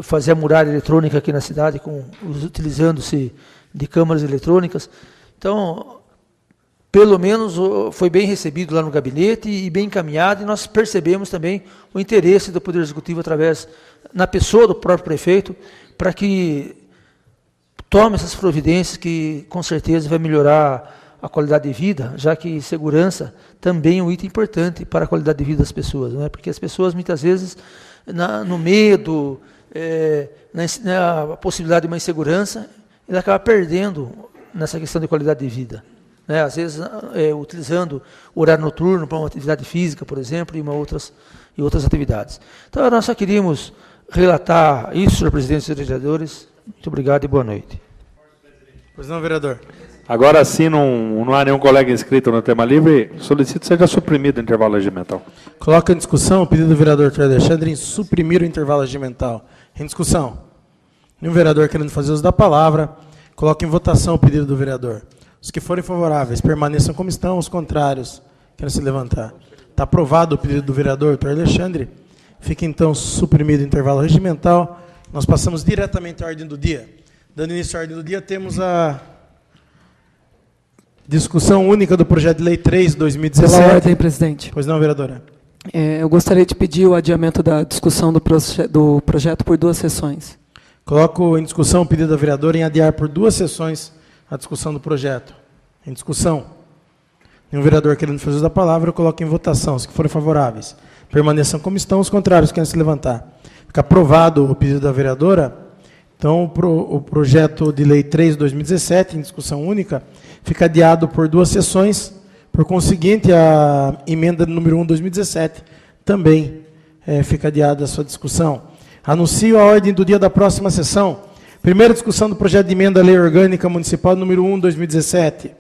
fazer a muralha eletrônica aqui na cidade, utilizando-se de câmaras eletrônicas. Então, pelo menos foi bem recebido lá no gabinete e bem encaminhado, e nós percebemos também o interesse do Poder Executivo na pessoa do próprio prefeito, para que tome essas providências que com certeza vai melhorar a qualidade de vida, já que segurança também é um item importante para a qualidade de vida das pessoas, não é? Porque as pessoas muitas vezes no medo, na possibilidade de uma insegurança, ele acaba perdendo nessa questão de qualidade de vida, né? Às vezes utilizando o horário noturno para uma atividade física, por exemplo, e outras atividades. Então, nós só queríamos relatar isso, senhor presidente e senhores vereadores. Muito obrigado e boa noite. Pois não, vereador. Agora sim, não há nenhum colega inscrito no tema livre, solicito seja suprimido o intervalo regimental. Coloca em discussão o pedido do vereador Arthur Alexandre em suprimir o intervalo regimental. Em discussão. Nenhum vereador querendo fazer uso da palavra. Coloca em votação o pedido do vereador. Os que forem favoráveis permaneçam como estão, os contrários querem se levantar. Está aprovado o pedido do vereador Arthur Alexandre. Fica então suprimido o intervalo regimental. Nós passamos diretamente à ordem do dia. Dando início à ordem do dia, temos a discussão única do projeto de lei 3, 2017. Pela ordem, presidente. Pois não, vereadora. Eu gostaria de pedir o adiamento da discussão do projeto por 2 sessões. Coloco em discussão o pedido da vereadora em adiar por 2 sessões a discussão do projeto. Em discussão. Nenhum vereador querendo fazer uso da palavra, eu coloco em votação. Os que forem favoráveis permaneçam como estão, os contrários querem se levantar. Fica aprovado o pedido da vereadora. Então, o projeto de lei 3, 2017, em discussão única, fica adiado por 2 sessões. Por conseguinte, a emenda número 1, 2017, também fica adiada a sua discussão. Anuncio a ordem do dia da próxima sessão. Primeira discussão do projeto de emenda à Lei Orgânica Municipal número 1, 2017.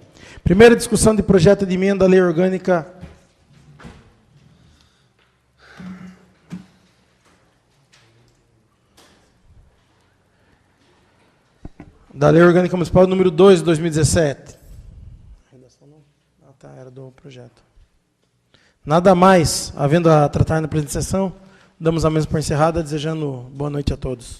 Primeira discussão de projeto de emenda à Lei Orgânica da Lei Orgânica Municipal número 2 de 2017. Era do projeto. Nada mais, havendo a tratar na presente sessão, damos a mesa por encerrada, desejando boa noite a todos.